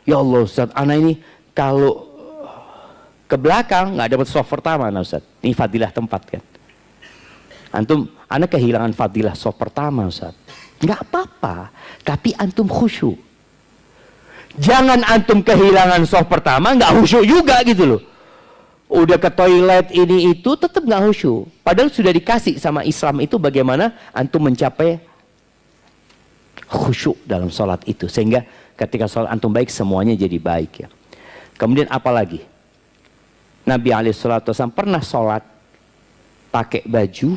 Ya Allah Ustaz, anak ini kalau ke belakang nggak dapat soft pertama, nah Ustaz. Ini fadilah tempat kan. Antum, anak kehilangan fadilah soft pertama Ustaz. Nggak apa-apa, tapi antum khusyuk. Jangan antum kehilangan soft pertama, nggak khusyuk juga gitu loh. Udah ke toilet ini itu tetap nggak khusyuk. Padahal sudah dikasih sama Islam itu bagaimana antum mencapai khusyuk dalam sholat itu. Sehingga ketika sholat antum baik semuanya jadi baik ya. Kemudian apa lagi? Nabi SAW pernah sholat pakai baju,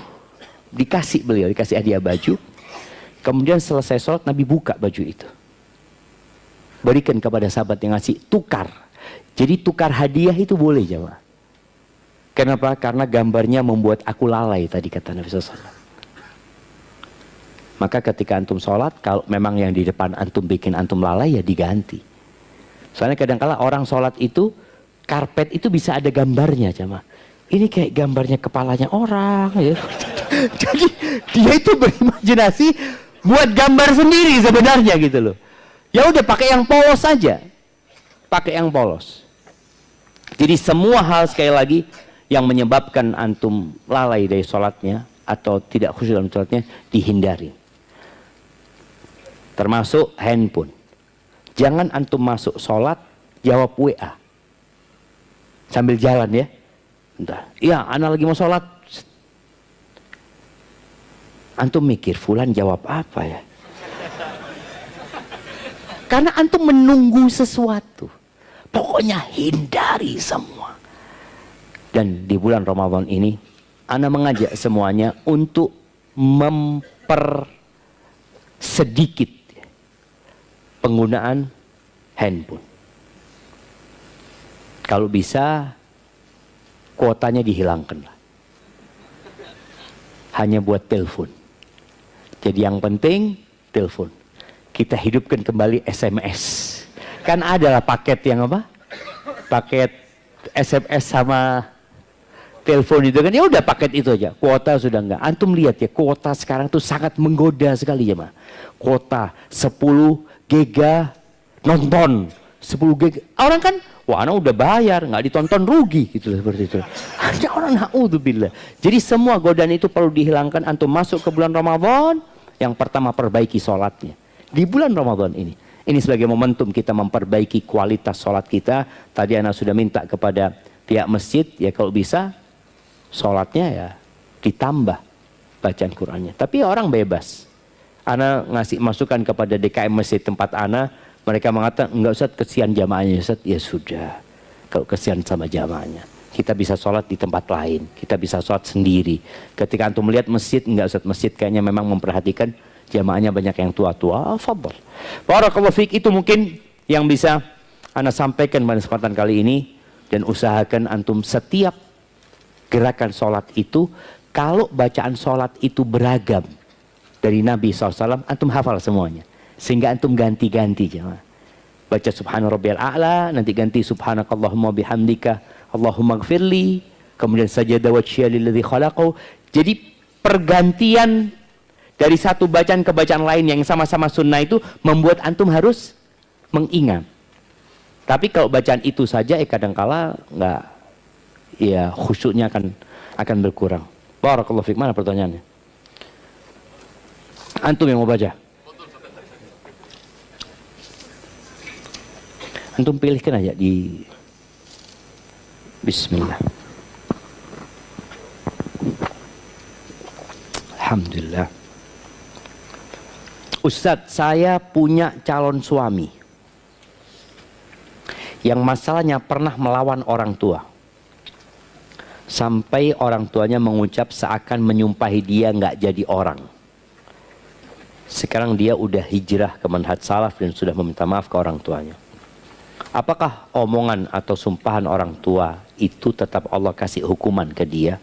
dikasih hadiah baju. Kemudian selesai sholat Nabi buka baju itu, berikan kepada sahabat yang ngasih, tukar. Jadi tukar hadiah itu boleh jemaah. Kenapa? Karena gambarnya membuat aku lalai tadi kata Nabi SAW. Maka ketika antum sholat, kalau memang yang di depan antum bikin antum lalai ya diganti. Soalnya kadang-kala orang sholat itu, karpet itu bisa ada gambarnya jemaah. Ini kayak gambarnya kepalanya orang ya. Jadi dia itu berimajinasi buat gambar sendiri sebenarnya gitu loh. Ya udah pakai yang polos saja. Pakai yang polos. Jadi semua hal sekali lagi yang menyebabkan antum lalai dari sholatnya atau tidak khusyuk dalam sholatnya dihindari. Termasuk handphone. Jangan antum masuk sholat jawab WA sambil jalan ya. Entah, iya ana lagi mau sholat. Antum mikir fulan jawab apa ya? Karena antum menunggu sesuatu. Pokoknya hindari semua. Dan di bulan Ramadan ini, ana mengajak semuanya untuk mempersedikit penggunaan handphone. Kalau bisa, kuotanya dihilangkan lah. Hanya buat telepon. Jadi yang penting, telepon. Kita hidupkan kembali SMS. Kan adalah paket yang apa? Paket SMS sama telepon itu kan, ya udah paket itu aja. Kuota sudah enggak. Antum lihat ya, kuota sekarang tuh sangat menggoda sekali ya, Ma. Kuota 10 giga nonton, 10 giga. Orang kan, wah anak udah bayar, nggak ditonton rugi gitu seperti itu. Ada orang naudzubillah. Jadi semua godaan itu perlu dihilangkan. Antum masuk ke bulan Ramadan, yang pertama perbaiki sholatnya. Di bulan Ramadan ini sebagai momentum kita memperbaiki kualitas sholat kita. Tadi anak sudah minta kepada pihak masjid, ya kalau bisa sholatnya ya ditambah bacaan Qur'annya. Tapi orang bebas. Ana ngasih masukan kepada DKM masjid tempat ana, mereka mengatakan enggak Ustaz, kesian jamaahnya Ustaz. Ya sudah, kalau kesian sama jamaahnya, kita bisa sholat di tempat lain, kita bisa sholat sendiri. Ketika antum melihat masjid, enggak Ustaz, masjid kayaknya memang memperhatikan jamaahnya banyak yang tua-tua. Fadhal. Barakallahu fiik. Itu mungkin yang bisa ana sampaikan pada kesempatan kali ini. Dan usahakan antum setiap gerakan sholat itu, kalau bacaan sholat itu beragam dari Nabi SAW, antum hafal semuanya. Sehingga antum ganti-ganti jemaah. Baca subhana rabbiyal a'la, nanti ganti subhanakallahumma bihamdika Allahumma gfirli, kemudian sajada wajhiya lilladzi khalaqahu. Jadi pergantian dari satu bacaan ke bacaan lain yang sama-sama sunnah itu membuat antum harus mengingat. Tapi kalau bacaan itu saja kadangkala nggak, ya khusyuknya akan berkurang. Barakallahu fiik. Mana pertanyaannya? Antum yang mau baca? Antum pilihkan aja di Bismillah. Alhamdulillah. Ustadz, saya punya calon suami yang masalahnya pernah melawan orang tua. Sampai orang tuanya mengucap seakan menyumpahi dia nggak jadi orang. Sekarang dia udah hijrah ke manhaj salaf dan sudah meminta maaf ke orang tuanya. Apakah omongan atau sumpahan orang tua itu tetap Allah kasih hukuman ke dia?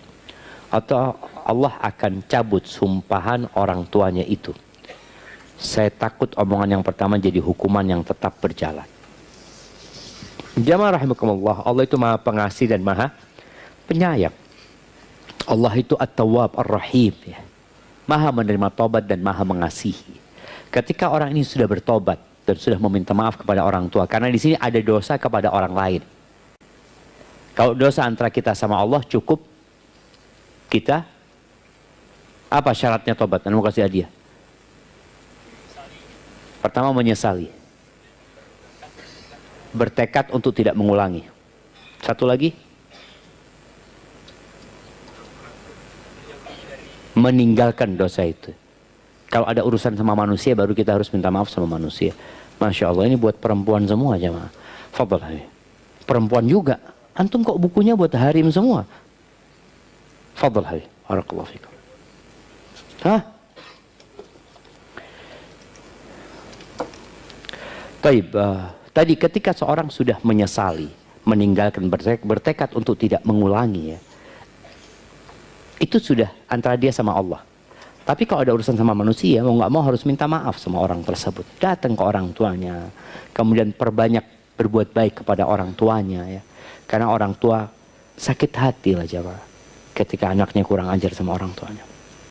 Atau Allah akan cabut sumpahan orang tuanya itu? Saya takut omongan yang pertama jadi hukuman yang tetap berjalan. Jamaah rahimakumullah, Allah itu maha pengasih dan maha penyayang. Allah itu At-Tawwab Ar-Rahim, ya. Maha menerima tobat dan maha mengasihi. Ketika orang ini sudah bertobat dan sudah meminta maaf kepada orang tua, karena di sini ada dosa kepada orang lain. Kalau dosa antara kita sama Allah cukup kita, apa syaratnya tobat? Dan mau kasih hadiah. Pertama, menyesali. Bertekad untuk tidak mengulangi. Satu lagi, meninggalkan dosa itu. Kalau ada urusan sama manusia, baru kita harus minta maaf sama manusia. Masya Allah, ini buat perempuan semua jemaah. Fadhal. Perempuan juga. Antum kok bukunya buat harim semua? Fadhal. Barakallahu fikum. Hah? Baik, tadi ketika seorang sudah menyesali, meninggalkan, bertekad untuk tidak mengulangi ya, itu sudah antara dia sama Allah. Tapi kalau ada urusan sama manusia, mau nggak mau harus minta maaf sama orang tersebut. Datang ke orang tuanya, kemudian perbanyak berbuat baik kepada orang tuanya ya. Karena orang tua sakit hati lah jemaah ketika anaknya kurang ajar sama orang tuanya.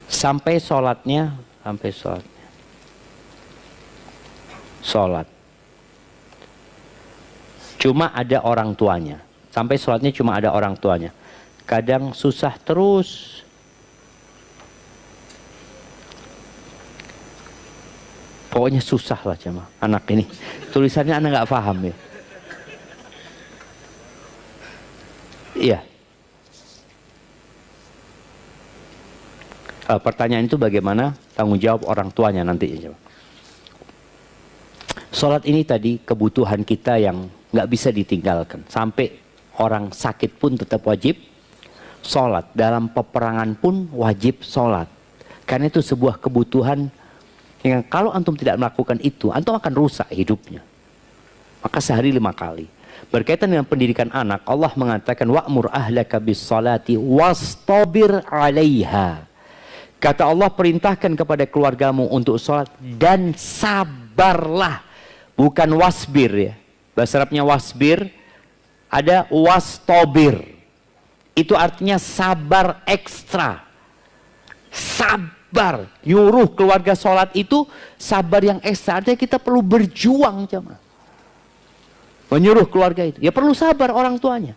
Sampai sholatnya, sholat. Cuma ada orang tuanya. Sampai sholatnya cuma ada orang tuanya. Kadang susah terus. Pokoknya susah lah jemaah anak ini. Tulisannya anak nggak paham ya. Iya. Pertanyaan itu bagaimana tanggung jawab orang tuanya nanti. Sholat ini tadi kebutuhan kita yang nggak bisa ditinggalkan. Sampai orang sakit pun tetap wajib sholat. Dalam peperangan pun wajib sholat. Karena itu sebuah kebutuhan yang kalau antum tidak melakukan itu, antum akan rusak hidupnya. Maka sehari 5 kali. Berkaitan dengan pendidikan anak, Allah mengatakan wa'mur ahlaka bis salati wastabir 'alaiha. Kata Allah, perintahkan kepada keluargamu untuk sholat dan sabarlah. Bukan wasbir ya. Bahasa Arabnya wasbir, ada wastobir. Itu artinya sabar ekstra. Sabar. Nyuruh keluarga sholat itu sabar yang ekstra. Artinya kita perlu berjuang jemaah. Menyuruh keluarga itu. Ya perlu sabar orang tuanya.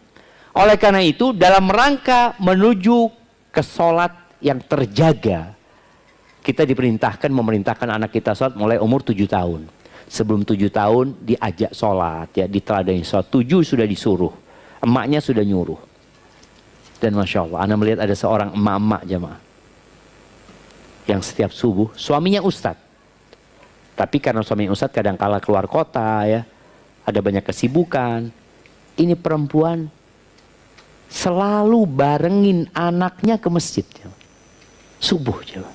Oleh karena itu dalam rangka menuju ke sholat yang terjaga, kita memerintahkan anak kita sholat mulai umur 7 tahun. Sebelum 7 tahun diajak sholat, ya, diteladani sholat. 7 sudah disuruh, emaknya sudah nyuruh. Dan Masya Allah, Anda melihat ada seorang emak-emak jemaah yang setiap subuh, suaminya ustadz. Tapi karena suaminya ustadz kadang kala keluar kota ya, ada banyak kesibukan. Ini perempuan selalu barengin anaknya ke masjid. Ya. Subuh coba.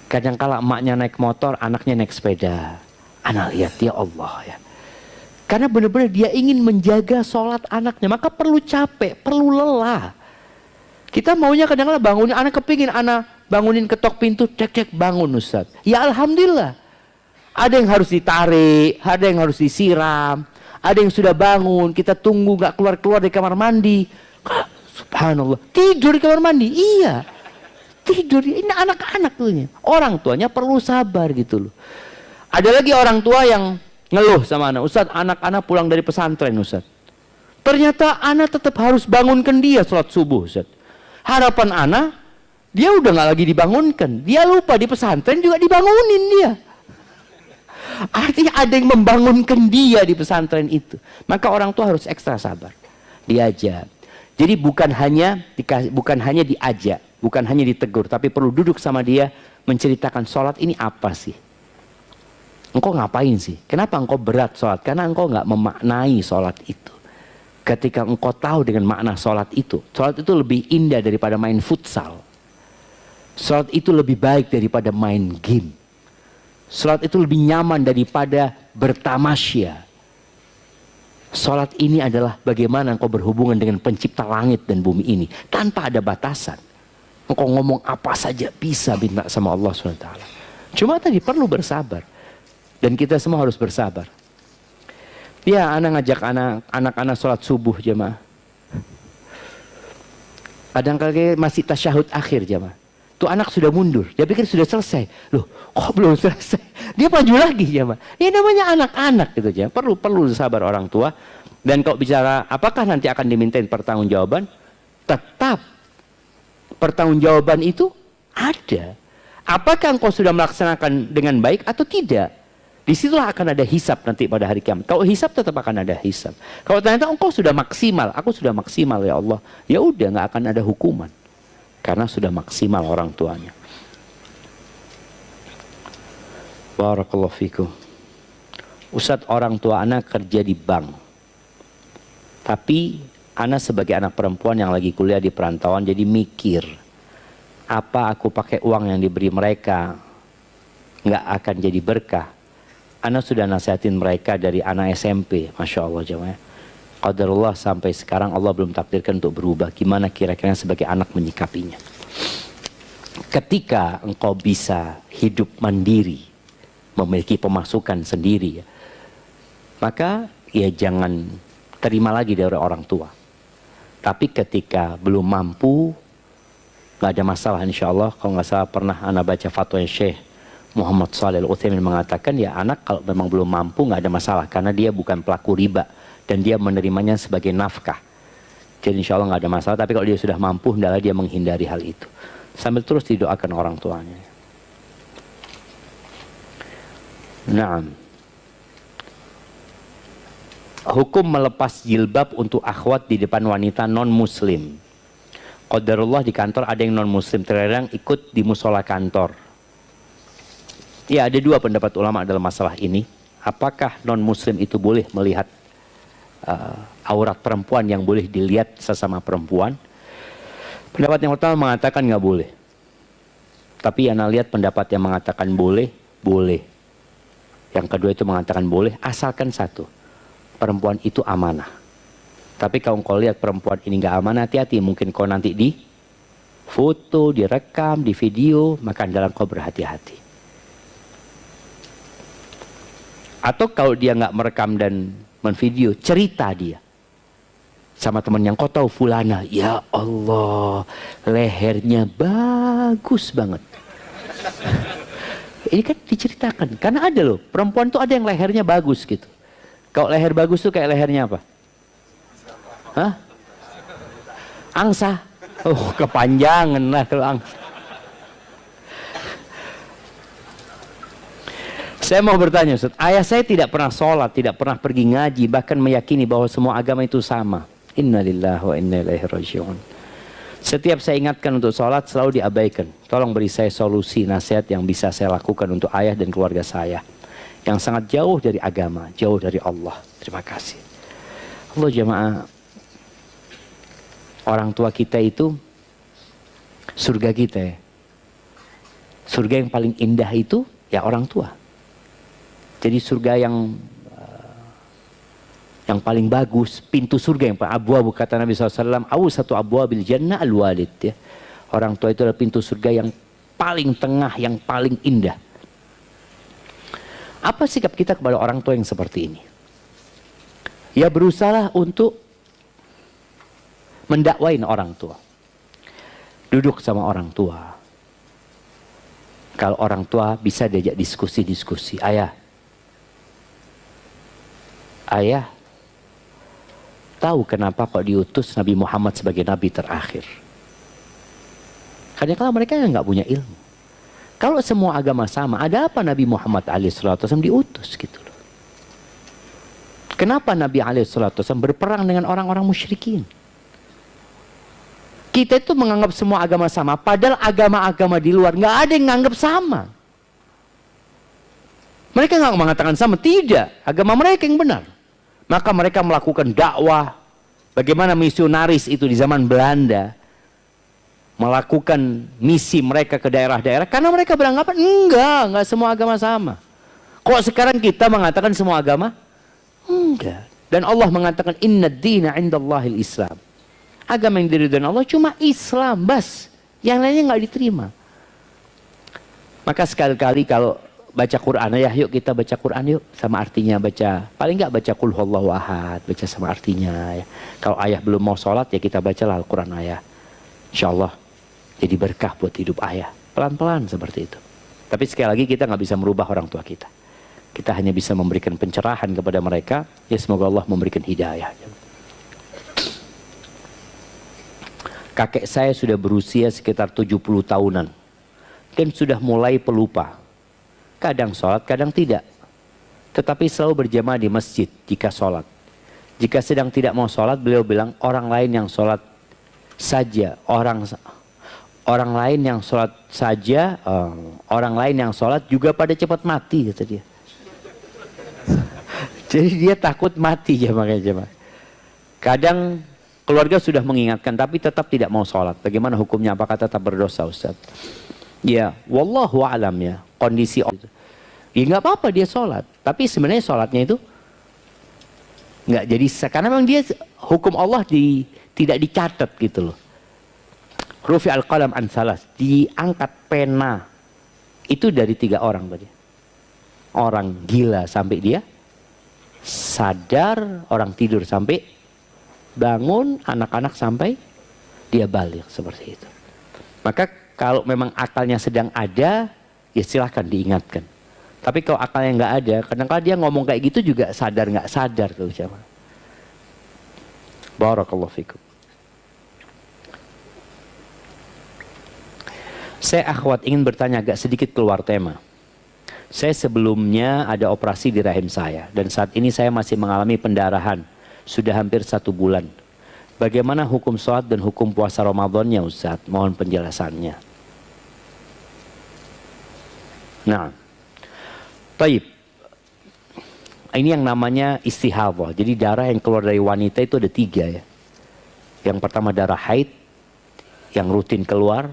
Kadang-kala emaknya naik motor, anaknya naik sepeda. Anak lihat ya Allah ya. Karena benar-benar dia ingin menjaga sholat anaknya. Maka perlu capek, perlu lelah. Kita maunya kadang-kala bangunin anak, kepingin anak bangunin ketok pintu, cek-cek bangun Ustaz. Ya Alhamdulillah. Ada yang harus ditarik, ada yang harus disiram. Ada yang sudah bangun, kita tunggu gak keluar-keluar dari kamar mandi. Subhanallah, tidur di kamar mandi. Iya. Tidur, ini anak-anak tuh. Orang tuanya perlu sabar gitu loh. Ada lagi orang tua yang ngeluh sama anak, Ustaz, anak-anak pulang dari pesantren Ustaz. Ternyata anak tetap harus bangunkan dia sholat subuh Ustaz. Harapan anak, dia udah gak lagi dibangunkan. Dia lupa di pesantren juga dibangunin dia. Artinya ada yang membangunkan dia di pesantren itu. Maka orang tua harus ekstra sabar. Diajak. Jadi bukan hanya diajak, bukan hanya ditegur, tapi perlu duduk sama dia menceritakan sholat ini apa sih? Engkau ngapain sih? Kenapa engkau berat sholat? Karena engkau nggak memaknai sholat itu. Ketika engkau tahu dengan makna sholat itu lebih indah daripada main futsal. Sholat itu lebih baik daripada main game. Sholat itu lebih nyaman daripada bertamasya. Sholat ini adalah bagaimana engkau berhubungan dengan pencipta langit dan bumi ini. Tanpa ada batasan. Engkau ngomong apa saja bisa minta sama Allah SWT. Cuma tadi perlu bersabar. Dan kita semua harus bersabar. Ya, anak ngajak anak-anak sholat subuh jemaah. Kadang-kadang masih tasyahud akhir jemaah. Tuh anak sudah mundur. Dia pikir sudah selesai. Loh, kok belum selesai? Dia maju lagi jemaah. Ya namanya anak-anak gitu aja. Perlu sabar orang tua. Dan kalau bicara apakah nanti akan dimintain pertanggungjawaban? Tetap pertanggungjawaban itu ada. Apakah engkau sudah melaksanakan dengan baik atau tidak? Disitulah akan ada hisab nanti pada hari kiamat. Kalau hisab tetap akan ada hisab. Kalau ternyata engkau sudah maksimal, aku sudah maksimal ya Allah, ya udah nggak akan ada hukuman karena sudah maksimal orang tuanya. Barakallahu fikum. Ustadz, orang tua anak kerja di bank, tapi anak sebagai anak perempuan yang lagi kuliah di perantauan jadi mikir, Apa aku pakai uang yang diberi mereka nggak akan jadi berkah? Ana sudah nasihatin mereka dari anak SMP, Masya Allah jemaah. Qadarullah sampai sekarang Allah belum takdirkan untuk berubah. Gimana kira-kira sebagai anak menyikapinya? Ketika engkau bisa hidup mandiri, memiliki pemasukan sendiri, maka ya jangan terima lagi dari orang tua. Tapi ketika belum mampu, nggak ada masalah insya Allah. Kalau nggak salah pernah anak baca fatwa Syekh Muhammad Shalih Al-Utsaimin mengatakan ya anak kalau memang belum mampu nggak ada masalah karena dia bukan pelaku riba dan dia menerimanya sebagai nafkah. Jadi insya Allah nggak ada masalah. Tapi kalau dia sudah mampu, hendaklah dia menghindari hal itu sambil terus didoakan orang tuanya. Naam. Hukum melepas jilbab untuk akhwat di depan wanita non muslim. Qadarullah di kantor ada yang non muslim, terkadang ikut di musola kantor. Ya ada dua pendapat ulama dalam masalah ini. Apakah non muslim itu boleh melihat aurat perempuan yang boleh dilihat sesama perempuan? Pendapat yang pertama mengatakan nggak boleh. Tapi yang lihat pendapat yang mengatakan boleh, boleh. Yang kedua itu mengatakan boleh, asalkan satu, perempuan itu amanah. Tapi kalau kau lihat perempuan ini nggak amanah, hati-hati. Mungkin kau nanti di foto, direkam, di video, maka dalam kau berhati-hati. Atau kalau dia nggak merekam dan menvideo, cerita dia sama teman yang kau tahu fulana, ya Allah, lehernya bagus banget. Ini kan diceritakan, karena ada loh, perempuan tuh ada yang lehernya bagus gitu. Kalau leher bagus tuh kayak lehernya apa? Hah? Angsa. Oh, kepanjangan lah kalau angsa. Saya mau bertanya Ustaz, ayah saya tidak pernah sholat, tidak pernah pergi ngaji, bahkan meyakini bahwa semua agama itu sama. Innalillahi wa inna ilaihi raji'un. Setiap saya ingatkan untuk sholat selalu diabaikan. Tolong beri saya solusi, nasihat yang bisa saya lakukan untuk ayah dan keluarga saya yang sangat jauh dari agama, jauh dari Allah. Terima kasih. Allah jemaah, orang tua kita itu surga kita ya. Surga yang paling indah itu ya orang tua. Jadi surga yang paling bagus, pintu surga yang paling abwabu, kata Nabi SAW, satu abwabil jannah al-walid ya. Orang tua itu adalah pintu surga yang paling tengah, yang paling indah. Apa sikap kita kepada orang tua yang seperti ini? Ya berusaha untuk mendakwain orang tua. Duduk sama orang tua. Kalau orang tua bisa diajak diskusi-diskusi. Ayah, tahu kenapa kok diutus Nabi Muhammad sebagai Nabi terakhir? Karena kalau mereka nggak punya ilmu. Kalau semua agama sama, ada apa Nabi Muhammad SAW diutus gitu loh? Kenapa Nabi SAW berperang dengan orang-orang musyrikin? Kita itu menganggap semua agama sama, padahal agama-agama di luar nggak ada yang menganggap sama. Mereka nggak mengatakan sama, tidak. Agama mereka yang benar. Maka mereka melakukan dakwah. Bagaimana misionaris itu di zaman Belanda melakukan misi mereka ke daerah-daerah, karena mereka beranggapan enggak semua agama sama. Kok sekarang kita mengatakan semua agama? Enggak. Dan Allah mengatakan inna dina indallahil Islam. Agama yang diridhoi Allah cuma Islam, bas. Yang lainnya nggak diterima. Maka sekali-kali kalau baca Quran, ya yuk kita baca Quran yuk, sama artinya baca. Paling nggak baca Qul huwallahu ahad, baca sama artinya ya. Kalau ayah belum mau sholat ya kita bacalah Al-Quran ayah. Insya Allah jadi berkah buat hidup ayah. Pelan-pelan seperti itu. Tapi sekali lagi kita nggak bisa merubah orang tua kita. Kita hanya bisa memberikan pencerahan kepada mereka. Ya semoga Allah memberikan hidayah. Kakek saya sudah berusia sekitar 70 tahunan. Dan sudah mulai pelupa. Kadang sholat, kadang tidak. Tetapi selalu berjamaah di masjid jika sholat. Jika sedang tidak mau sholat, beliau bilang orang lain yang sholat saja. Orang lain yang sholat saja, orang lain yang sholat juga pada cepat mati, kata dia. Jadi dia takut mati ya makanya jemaah. Kadang Keluarga sudah mengingatkan tapi tetap tidak mau sholat. Bagaimana hukumnya? Apakah tetap berdosa, Ustaz? Ya, wallahu alam ya. Kondisi ya nggak apa-apa dia sholat. Tapi sebenarnya sholatnya itu nggak jadi sah. Karena memang dia hukum Allah tidak dicatat gitu loh. Rufi al-qalam an salas. Diangkat pena. Itu dari 3 orang tadi. Orang gila sampai dia sadar, orang tidur sampai bangun, anak-anak sampai dia balik, seperti itu. Maka kalau memang akalnya sedang ada, ya silahkan diingatkan. Tapi kalau akalnya nggak ada, kadang-kadang dia ngomong kayak gitu juga sadar nggak sadar tuh siapa. Barakallahu fikum. Saya akhwat ingin bertanya agak sedikit keluar tema. Saya sebelumnya ada operasi di rahim saya dan saat ini saya masih mengalami pendarahan. Sudah hampir 1 bulan. Bagaimana hukum sholat dan hukum puasa Ramadannya, Ustaz? Mohon penjelasannya. Nah, taib. Ini yang namanya istihadah. Jadi darah yang keluar dari wanita itu ada 3 ya. Yang pertama darah haid yang rutin keluar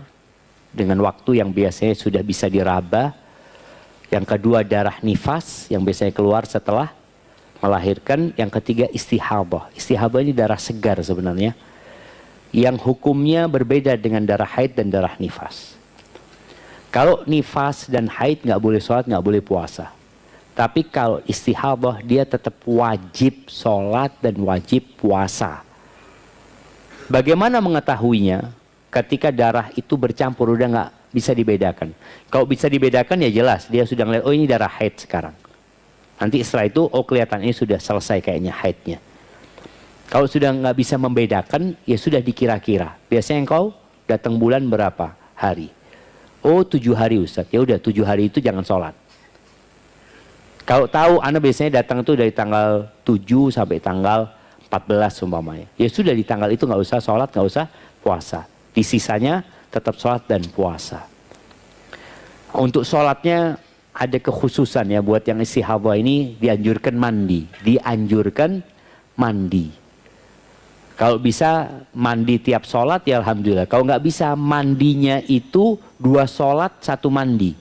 dengan waktu yang biasanya sudah bisa diraba. Yang kedua darah nifas yang biasanya keluar setelah melahirkan. Yang ketiga istihadah. Istihadah ini darah segar sebenarnya. Yang hukumnya berbeda dengan darah haid dan darah nifas. Kalau nifas dan haid nggak boleh sholat, nggak boleh puasa. Tapi kalau istihadah dia tetap wajib sholat dan wajib puasa. Bagaimana mengetahuinya? Ketika darah itu bercampur udah nggak bisa dibedakan. Kalau bisa dibedakan ya jelas dia sudah ngeliat, oh ini darah haid sekarang. Nanti setelah itu, oh kelihatan ini sudah selesai kayaknya haidnya. Kalau sudah nggak bisa membedakan, ya sudah dikira-kira. Biasanya engkau datang bulan berapa hari? Oh 7 hari Ustaz. Ya udah 7 hari itu jangan sholat. Kalau tahu, Anda biasanya datang tuh dari tanggal 7 sampai tanggal 14 umpamanya. Ya sudah di tanggal itu nggak usah sholat, nggak usah puasa. Di sisanya tetap sholat dan puasa. Untuk sholatnya ada kekhususan ya buat yang istihadah ini dianjurkan mandi. Dianjurkan mandi. Kalau bisa mandi tiap sholat ya alhamdulillah. Kalau nggak bisa mandinya itu 2 sholat 1 mandi.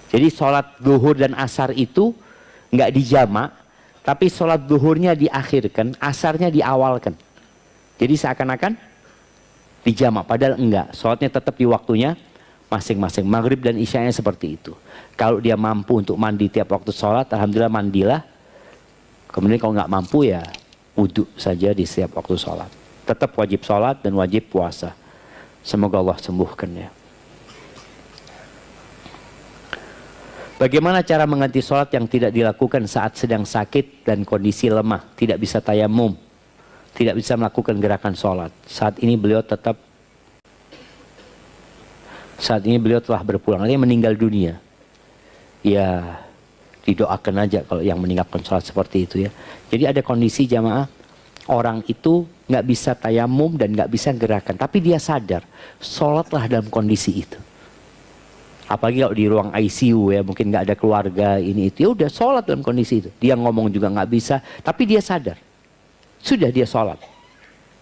Jadi sholat zuhur dan asar itu nggak dijamak, tapi sholat zuhurnya diakhirkan, asarnya diawalkan. Jadi seakan-akan dijamak, padahal enggak. Sholatnya tetap di waktunya masing-masing. Maghrib dan isyanya seperti itu. Kalau dia mampu untuk mandi tiap waktu sholat, alhamdulillah mandilah. Kemudian kalau nggak mampu ya wudhu saja di setiap waktu sholat. Tetap wajib sholat dan wajib puasa. Semoga Allah sembuhkan ya. Bagaimana cara mengganti sholat yang tidak dilakukan saat sedang sakit dan kondisi lemah, tidak bisa tayamum, tidak bisa melakukan gerakan sholat. Saat ini beliau telah berpulang, artinya meninggal dunia. Ya didoakan aja kalau yang meninggalkan sholat seperti itu ya. Jadi ada kondisi jamaah, orang itu nggak bisa tayamum dan nggak bisa gerakan, tapi dia sadar sholatlah dalam kondisi itu. Apalagi kalau di ruang ICU ya, mungkin nggak ada keluarga ini itu, ya udah sholat dalam kondisi itu. Dia ngomong juga nggak bisa, tapi dia sadar. Sudah dia sholat.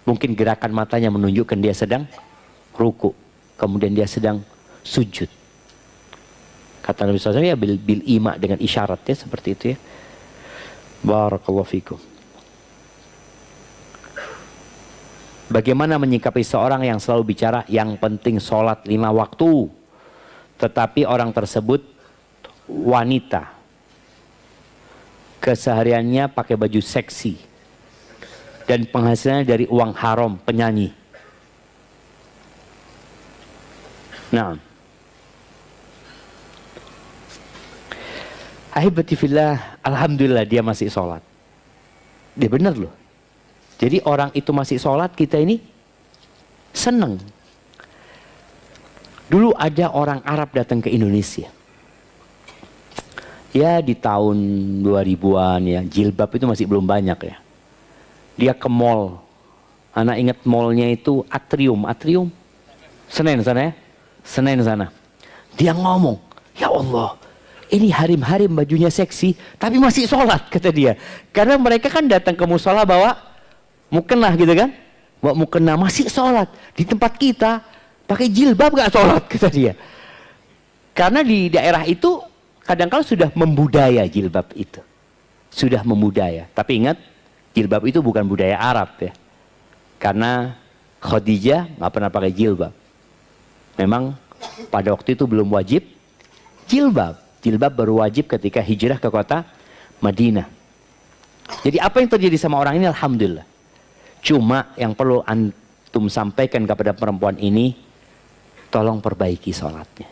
Mungkin gerakan matanya menunjukkan dia sedang ruku. Kemudian dia sedang sujud. Kata Nabi SAW ya bil ima dengan isyaratnya seperti itu ya. Barakallahu fikum. Bagaimana menyikapi seorang yang selalu bicara yang penting sholat 5 waktu. Tetapi orang tersebut wanita. Kesehariannya pakai baju seksi. Dan penghasilannya dari uang haram, penyanyi. Nah. Ahibati fillah, alhamdulillah dia masih sholat. Dia benar loh. Jadi orang itu masih sholat, kita ini seneng. Dulu ada orang Arab datang ke Indonesia. Ya di tahun 2000-an ya, jilbab itu masih belum banyak ya. Dia ke mall. Anak ingat mallnya itu Atrium. Atrium? Senen sana ya? Senen sana. Dia ngomong, ya Allah, ini harim-harim bajunya seksi, tapi masih sholat, kata dia. Karena mereka kan datang ke musola bawa Mukena gitu kan. Bawa mukena masih sholat. Di tempat kita pakai jilbab gak sholat, kata dia. Karena di daerah itu kadang-kala sudah membudaya jilbab itu. Sudah membudaya. Tapi ingat, jilbab itu bukan budaya Arab ya. Karena Khadijah nggak pernah pakai jilbab. Memang pada waktu itu belum wajib jilbab. Jilbab baru wajib ketika hijrah ke kota Madinah. Jadi apa yang terjadi sama orang ini, alhamdulillah. Cuma yang perlu antum sampaikan kepada perempuan ini, tolong perbaiki sholatnya.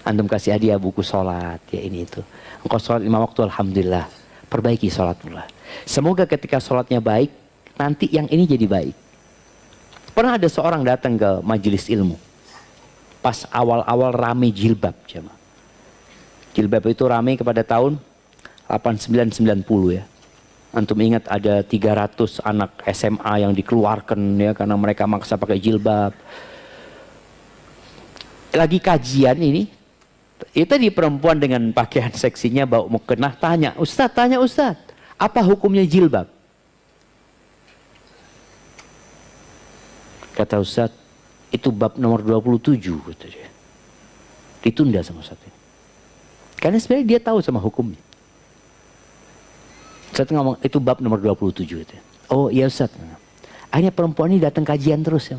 Antum kasih hadiah buku sholat, ya ini itu. Engkau sholat 5 waktu, alhamdulillah. Perbaiki sholat pula. Semoga ketika sholatnya baik, nanti yang ini jadi baik. Pernah ada seorang datang ke majelis ilmu. Pas awal-awal rame jilbab. Jilbab itu rame kepada tahun 89-90 ya. Antum ingat ada 300 anak SMA yang dikeluarkan ya karena mereka maksa pakai jilbab. Lagi kajian ini, itu di perempuan dengan pakaian seksinya bawa mukena tanya Ustadz, apa hukumnya jilbab? Kata Ustadz, itu bab nomor 27 kata dia. Ditunda sama Ustadz. Karena sebenarnya dia tahu sama hukumnya. Ustadz ngomong, itu bab nomor 27 gitu. Oh iya Ustadz. Akhirnya perempuan ini datang kajian terus ya.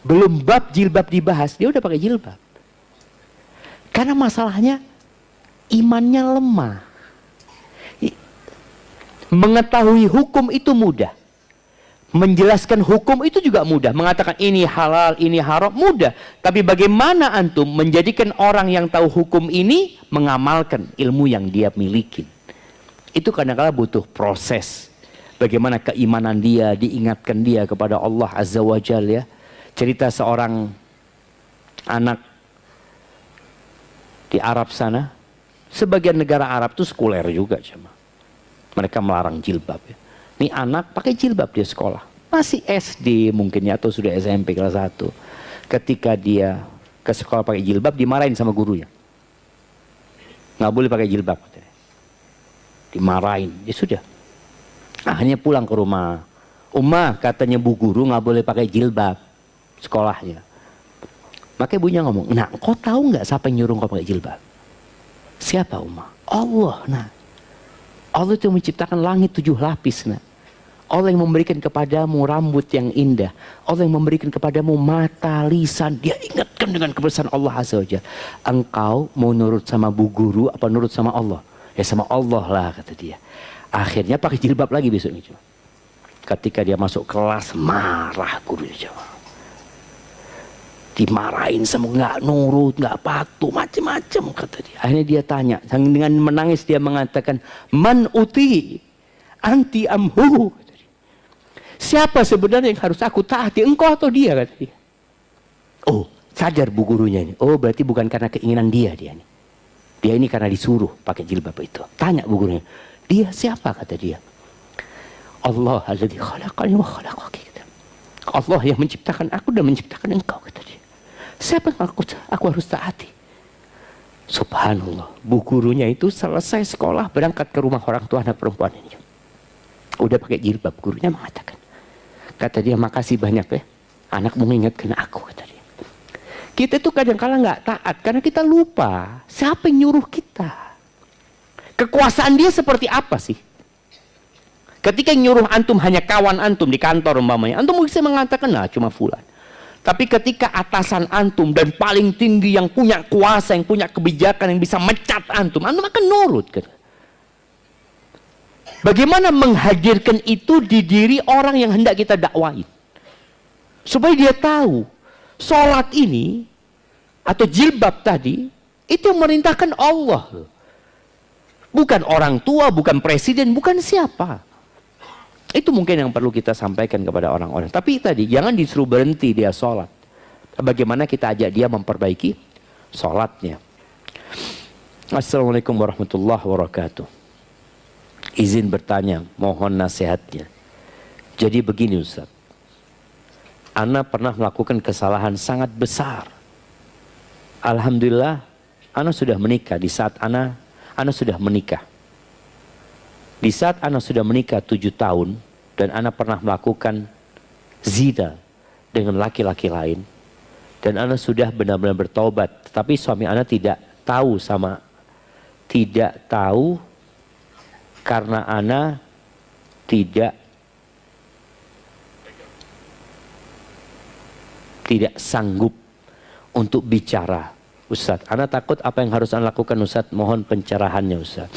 Belum bab jilbab dibahas, dia udah pakai jilbab. Karena masalahnya imannya lemah. Mengetahui hukum itu mudah. Menjelaskan hukum itu juga mudah. Mengatakan ini halal, ini haram, mudah. Tapi bagaimana antum menjadikan orang yang tahu hukum ini mengamalkan ilmu yang dia miliki? Itu kadang-kadang butuh proses. Bagaimana keimanan dia, diingatkan dia kepada Allah Azza wa Jalla ya. Cerita seorang anak di Arab sana. Sebagian negara Arab itu sekuler juga. Mereka melarang jilbab ya. Ini anak pakai jilbab dia sekolah. Masih SD mungkin ya, atau sudah SMP kelas 1. Ketika dia ke sekolah pakai jilbab, dimarahin sama gurunya. Nggak boleh pakai jilbab. Dimarahin, ya sudah. Akhirnya pulang ke rumah. Umma, katanya bu guru nggak boleh pakai jilbab sekolahnya. Makanya ibunya ngomong, nah kau tahu nggak siapa yang nyuruh kau pakai jilbab? Siapa Umma? Allah. Nah, Allah itu menciptakan langit 7 lapis. Nah, Allah yang memberikan kepadamu rambut yang indah. Allah yang memberikan kepadamu mata, lisan. Dia ingatkan dengan kebesaran Allah Azza wa Jalla. Engkau mau nurut sama bu guru apa nurut sama Allah? Ya sama Allah lah, kata dia. Akhirnya pakai jilbab lagi besoknya. Ketika dia masuk kelas, marah gurunya. Dimarahin sama nggak nurut, nggak patuh, macam-macam kata dia. Akhirnya dia tanya, dengan menangis dia mengatakan, man uti anti amhu. Siapa sebenarnya yang harus aku taati, engkau atau dia, kata dia. Oh, sadar bu gurunya ini. Oh, berarti bukan karena keinginan dia nih. Dia ini karena disuruh pakai jilbab itu. Tanya bu gurunya, dia siapa, kata dia. Allah alladzi khalaqani wa khalaqaki. Allah yang menciptakan aku dan menciptakan engkau, kata dia. Siapa yang aku harus taati? Subhanallah, bu gurunya itu selesai sekolah berangkat ke rumah orang tua anak perempuan ini. Udah pakai jilbab, gurunya mengatakan. Kata dia, makasih banyak ya, anak mengingatkan aku, kata dia. Kita itu kadang-kala nggak taat karena kita lupa siapa yang nyuruh kita. Kekuasaan dia seperti apa sih? Ketika yang nyuruh antum hanya kawan antum di kantor umpamanya, antum bisa mengatakan, nah cuma fulan. Tapi ketika atasan antum dan paling tinggi yang punya kuasa, yang punya kebijakan, yang bisa mencat antum akan nurut. Bagaimana menghadirkan itu di diri orang yang hendak kita dakwain? Supaya dia tahu, sholat ini, atau jilbab tadi, itu memerintahkan Allah. Bukan orang tua, bukan presiden, bukan siapa. Itu mungkin yang perlu kita sampaikan kepada orang-orang. Tapi tadi jangan disuruh berhenti dia sholat. Bagaimana kita ajak dia memperbaiki sholatnya. Assalamualaikum warahmatullahi wabarakatuh. Izin bertanya, mohon nasihatnya. Jadi begini Ustaz. Ana pernah melakukan kesalahan sangat besar. Alhamdulillah, Ana sudah menikah. Di saat Ana sudah menikah. Di saat Ana sudah menikah 7 tahun, dan ana pernah melakukan zina dengan laki-laki lain, dan ana sudah benar-benar bertobat, tapi suami ana tidak tahu karena ana tidak sanggup untuk bicara. Ustaz, ana takut apa yang harus ana lakukan Ustaz? Mohon pencerahannya Ustaz.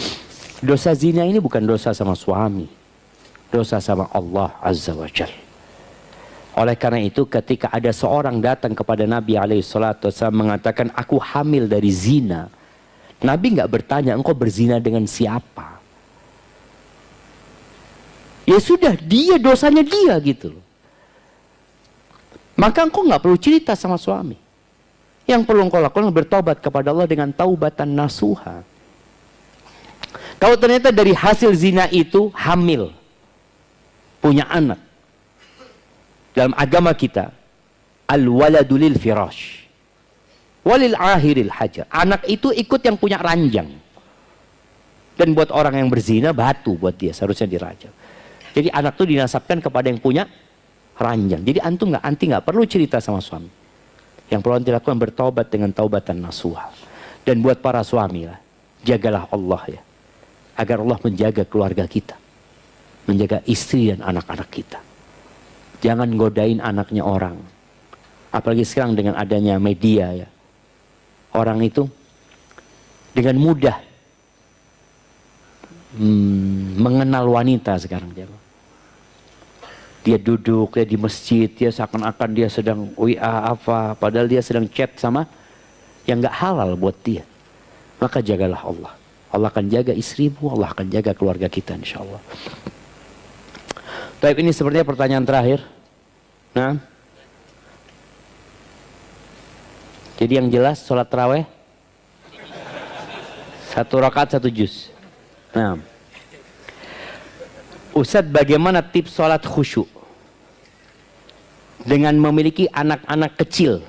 Dosa zina ini bukan dosa sama suami, dosa sama Allah Azza wa Jalla. Oleh karena itu ketika ada seorang datang kepada Nabi SAW mengatakan aku hamil dari zina, Nabi nggak bertanya engkau berzina dengan siapa. Ya sudah, dia dosanya dia gitu. Maka engkau nggak perlu cerita sama suami. Yang perlu engkau lakukan bertobat kepada Allah dengan taubatan nasuha. Kalau ternyata dari hasil zina itu hamil, punya anak, dalam agama kita al-waladu lil firash walil ahiril hajar. Anak itu ikut yang punya ranjang, dan buat orang yang berzina batu buat dia, seharusnya dirajam. Jadi anak itu dinasabkan kepada yang punya ranjang. Jadi anti nggak perlu cerita sama suami. Yang perlu anti lakukan bertaubat dengan taubatan nasuha. Dan buat para suami lah, jagalah Allah ya, agar Allah menjaga keluarga kita, menjaga istri dan anak-anak kita. Jangan godain anaknya orang. Apalagi sekarang dengan adanya media ya, orang itu dengan mudah mengenal wanita sekarang. Dia duduk, dia di masjid, dia seakan-akan dia sedang WA apa, padahal dia sedang chat sama yang gak halal buat dia. Maka jagalah Allah. Allah akan jaga istrimu, Allah akan jaga keluarga kita insya Allah. Baik, ini sepertinya pertanyaan terakhir. Nah, jadi yang jelas sholat tarawih 1 rakaat 1 juz. Nah, Ustaz, bagaimana tips sholat khusyuk dengan memiliki anak-anak kecil?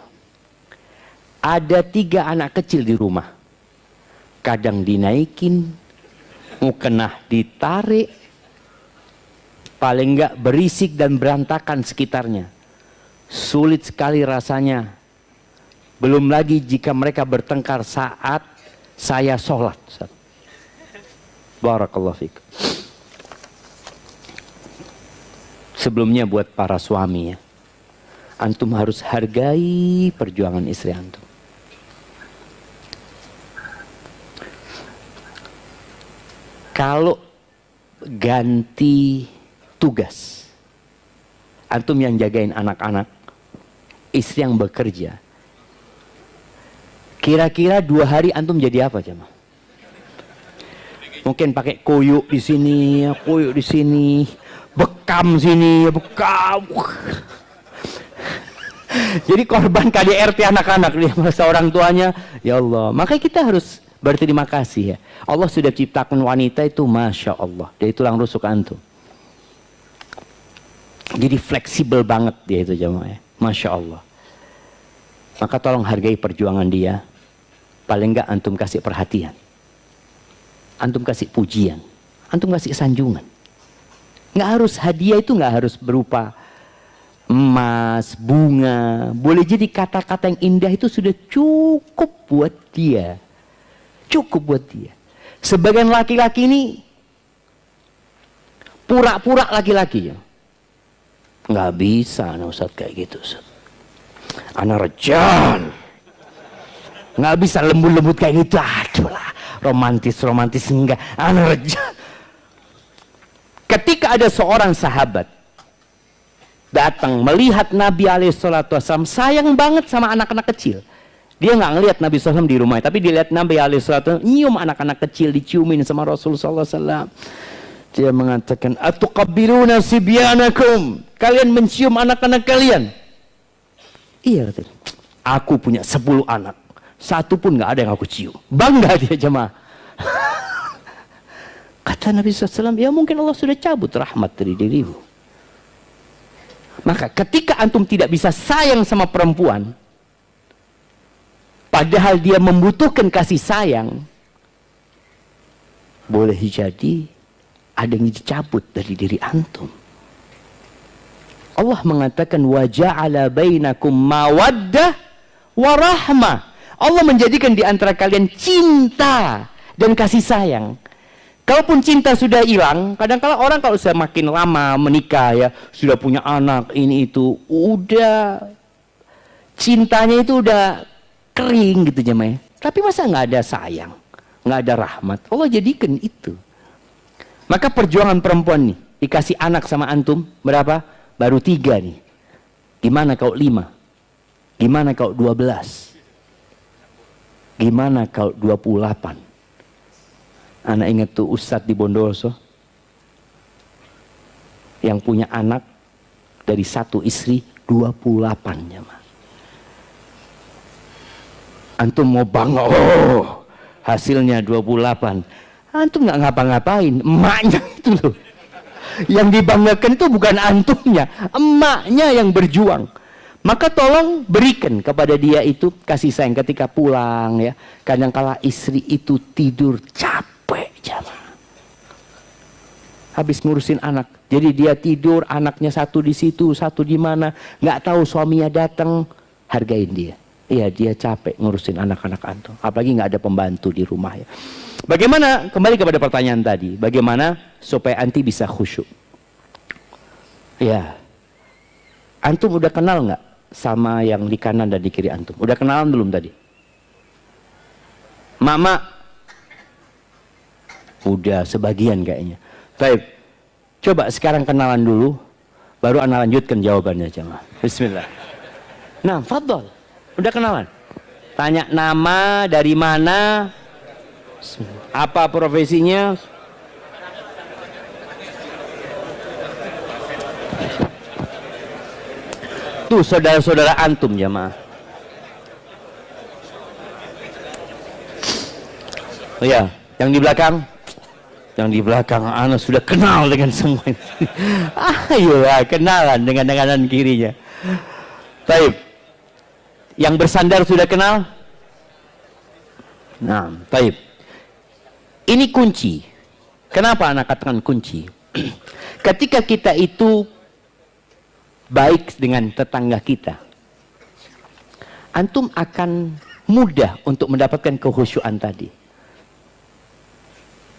Ada 3 anak kecil di rumah. Kadang dinaikin, mukena ditarik, paling enggak berisik dan berantakan sekitarnya. Sulit sekali rasanya. Belum lagi jika mereka bertengkar saat saya sholat. Barakallahu fiik. Sebelumnya buat para suami ya, antum harus hargai perjuangan istri antum. Kalau ganti tugas, antum yang jagain anak-anak, istri yang bekerja, kira-kira 2 hari antum jadi apa jemaah? Mungkin pakai koyuk di sini, koyuk di sini, bekam sini, bekam. Jadi korban KDRT anak-anak dia merasa orang tuanya, ya Allah. Makanya kita harus berterima kasih ya. Allah sudah ciptakan wanita itu Masya Allah, dia tulang rusuk antum. Jadi fleksibel banget dia itu jemaah ya. Masya Allah. Maka tolong hargai perjuangan dia. Paling enggak antum kasih perhatian, antum kasih pujian, antum kasih sanjungan. Nggak harus hadiah, itu nggak harus berupa emas, bunga. Boleh jadi kata-kata yang indah itu sudah cukup buat dia. Cukup buat dia. Sebagian laki-laki ini pura-pura laki-laki ya. Nggak bisa nah Ustaz kayak gitu Ustaz. Anak rejan. Nggak bisa lembut-lembut kayak gitu. Aduh lah, romantis enggak. Anak rejan. Ketika ada seorang sahabat datang melihat Nabi SAW sayang banget sama anak-anak kecil. Dia nggak ngelihat Nabi SAW di rumah, tapi dia lihat Nabi SAW nyium anak-anak kecil, diciumin sama Rasulullah SAW. Dia mengatakan, atuqabbiluna sibyanakum, kalian mencium anak-anak kalian? Iya, aku punya 10 anak, 1 pun nggak ada yang aku cium. Bangga dia jemaah. Kata Nabi SAW, ya mungkin Allah sudah cabut rahmat dari dirimu. Maka ketika antum tidak bisa sayang sama perempuan, padahal dia membutuhkan kasih sayang, boleh jadi ada yang dicabut dari diri antum. Allah mengatakan wa ja'ala bainakum mawaddah warahmah. Allah menjadikan di antara kalian cinta dan kasih sayang. Kalaupun cinta sudah hilang, kadang-kala orang kalau sudah makin lama menikah ya, sudah punya anak ini itu, udah cintanya itu udah kering gitu jemaah. Tapi masa nggak ada sayang, nggak ada rahmat? Allah jadikan itu. Maka perjuangan perempuan nih, dikasih anak sama antum berapa? Baru 3 nih. Gimana kalau 5? Gimana kalau 12? Gimana kalau 28? Anak ingat tuh Ustadz di Bondowoso yang punya anak dari 1 istri 28 jemaah. Antum mau bangga, oh hasilnya 28. Antum nggak ngapa-ngapain, emaknya itu loh. Yang dibanggakan itu bukan antumnya, emaknya yang berjuang. Maka tolong berikan kepada dia itu kasih sayang ketika pulang ya. Kadang-kala istri itu tidur capek jamaah. Habis ngurusin anak, jadi dia tidur, anaknya satu di situ, satu di mana, nggak tahu suaminya datang, hargain dia. Iya dia capek ngurusin anak-anak antum, apalagi nggak ada pembantu di rumah ya. Bagaimana, kembali kepada pertanyaan tadi, bagaimana supaya anti bisa khusyuk? Ya, antum udah kenal nggak sama yang di kanan dan di kiri antum? Udah kenalan belum tadi? Mama? Udah sebagian kayaknya. Baik, coba sekarang kenalan dulu, baru ana lanjutkan jawabannya jemaah. Bismillah. Nah, fadhol. Udah kenalan? Tanya nama, dari mana, apa profesinya. Tuh saudara-saudara antum jamaah. Oh ya, yang di belakang. Yang di belakang ana sudah kenal dengan semua. Ayolah kenalan dengan kanan kirinya. Baik. Yang bersandar sudah kenal? Nah, baik. Ini kunci. Kenapa anak katakan kunci? Ketika kita itu baik dengan tetangga kita, antum akan mudah untuk mendapatkan kekhusyuan tadi.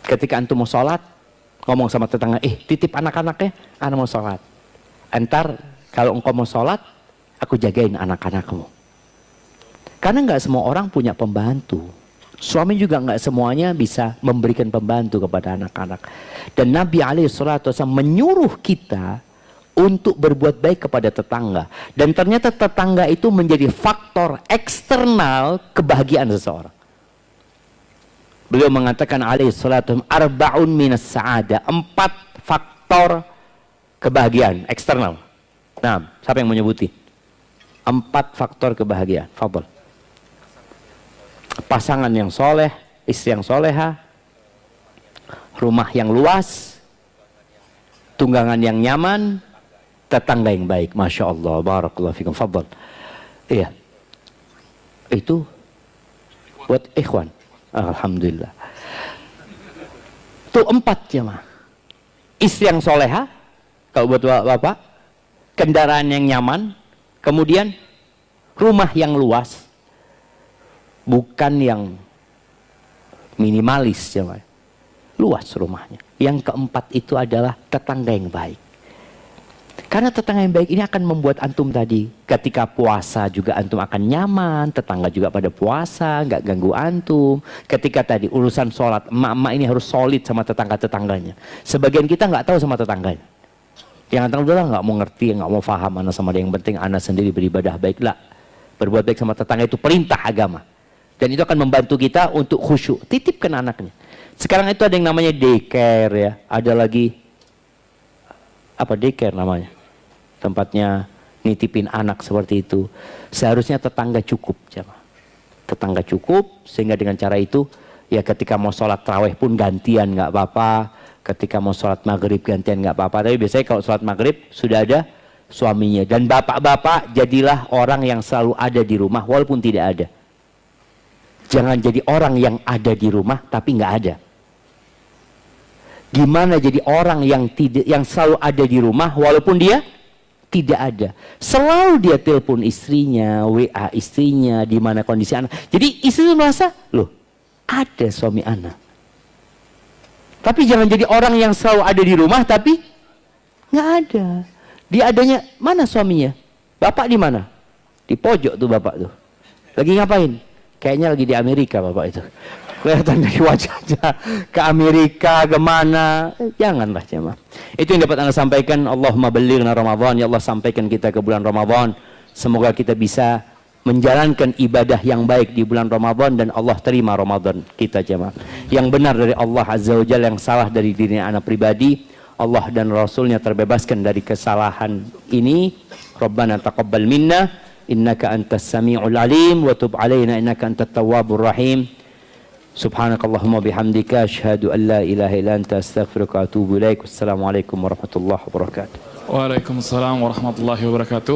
Ketika antum mau sholat, ngomong sama tetangga, titip anak-anaknya, anak mau sholat. Entar kalau engkau mau sholat, aku jagain anak-anakmu. Karena nggak semua orang punya pembantu. Suami juga nggak semuanya bisa memberikan pembantu kepada anak-anak. Dan Nabi SAW menyuruh kita untuk berbuat baik kepada tetangga. Dan ternyata tetangga itu menjadi faktor eksternal kebahagiaan seseorang. Beliau mengatakan alaihissalatu arba'un minas sa'ada, 4 faktor kebahagiaan eksternal. Nah, siapa yang menyebuti? 4 faktor kebahagiaan. Fadhol. Pasangan yang soleh, istri yang soleha, rumah yang luas, tunggangan yang nyaman, tetangga yang baik. Masya Allah, barakallahu fikum. Fadhol. Iya, itu buat ikhwan. Alhamdulillah. Itu 4 jemaah. Istri yang soleha, kalau buat bapak, kendaraan yang nyaman, kemudian rumah yang luas. Bukan yang minimalis jemaah. Luas rumahnya. Yang keempat itu adalah tetangga yang baik. Karena tetangga yang baik ini akan membuat antum tadi ketika puasa juga antum akan nyaman, tetangga juga pada puasa, nggak ganggu antum. Ketika tadi urusan sholat, emak-emak ini harus solid sama tetangga-tetangganya. Sebagian kita nggak tahu sama tetangganya. Yang antara udah nggak mau ngerti, nggak mau paham, anak sama dia, yang penting anak sendiri beribadah baiklah. Berbuat baik sama tetangga itu perintah agama. Dan itu akan membantu kita untuk khusyuk. Titipkan anaknya. Sekarang itu ada yang namanya daycare ya. Ada lagi apa daycare namanya? Tempatnya nitipin anak seperti itu. Seharusnya tetangga cukup, jemaah. Tetangga cukup sehingga dengan cara itu ya ketika mau sholat tarawih pun gantian nggak apa-apa. Ketika mau sholat maghrib gantian nggak apa-apa. Tapi biasanya kalau sholat maghrib sudah ada suaminya. Dan bapak-bapak jadilah orang yang selalu ada di rumah walaupun tidak ada. Jangan jadi orang yang ada di rumah tapi nggak ada. Gimana jadi orang yang selalu ada di rumah walaupun dia Tidak ada. Selalu dia telepon istrinya, WA istrinya, di mana kondisi anak. Jadi istri itu merasa, loh, ada suami anak. Tapi jangan jadi orang yang selalu ada di rumah, tapi nggak ada. Dia adanya, mana suaminya? Bapak di mana? Di pojok tuh bapak tuh. Lagi ngapain? Kayaknya lagi di Amerika bapak itu. Kelihatan dari wajahnya ke Amerika, kemana. Janganlah jemaah. Itu yang dapat Anda sampaikan. Allahumma ballighna Ramadan. Ya Allah, sampaikan kita ke bulan Ramadan. Semoga kita bisa menjalankan ibadah yang baik di bulan Ramadan dan Allah terima Ramadan kita jemaah. Yang benar dari Allah Azza wa Jalla, yang salah dari diri anak pribadi, Allah dan Rasulnya terbebaskan dari kesalahan ini. Rabbana taqabbal minna innaka antas sami'ul alim wa tub alaina innaka antat tawwabur rahim. Subhanakallahumma bihamdika asyhadu an la ilaha illa anta astaghfiruka wa atubu ilaik. Wassalamualaikum warahmatullahi wabarakatuh. Waalaikumsalam warahmatullahi wabarakatuh.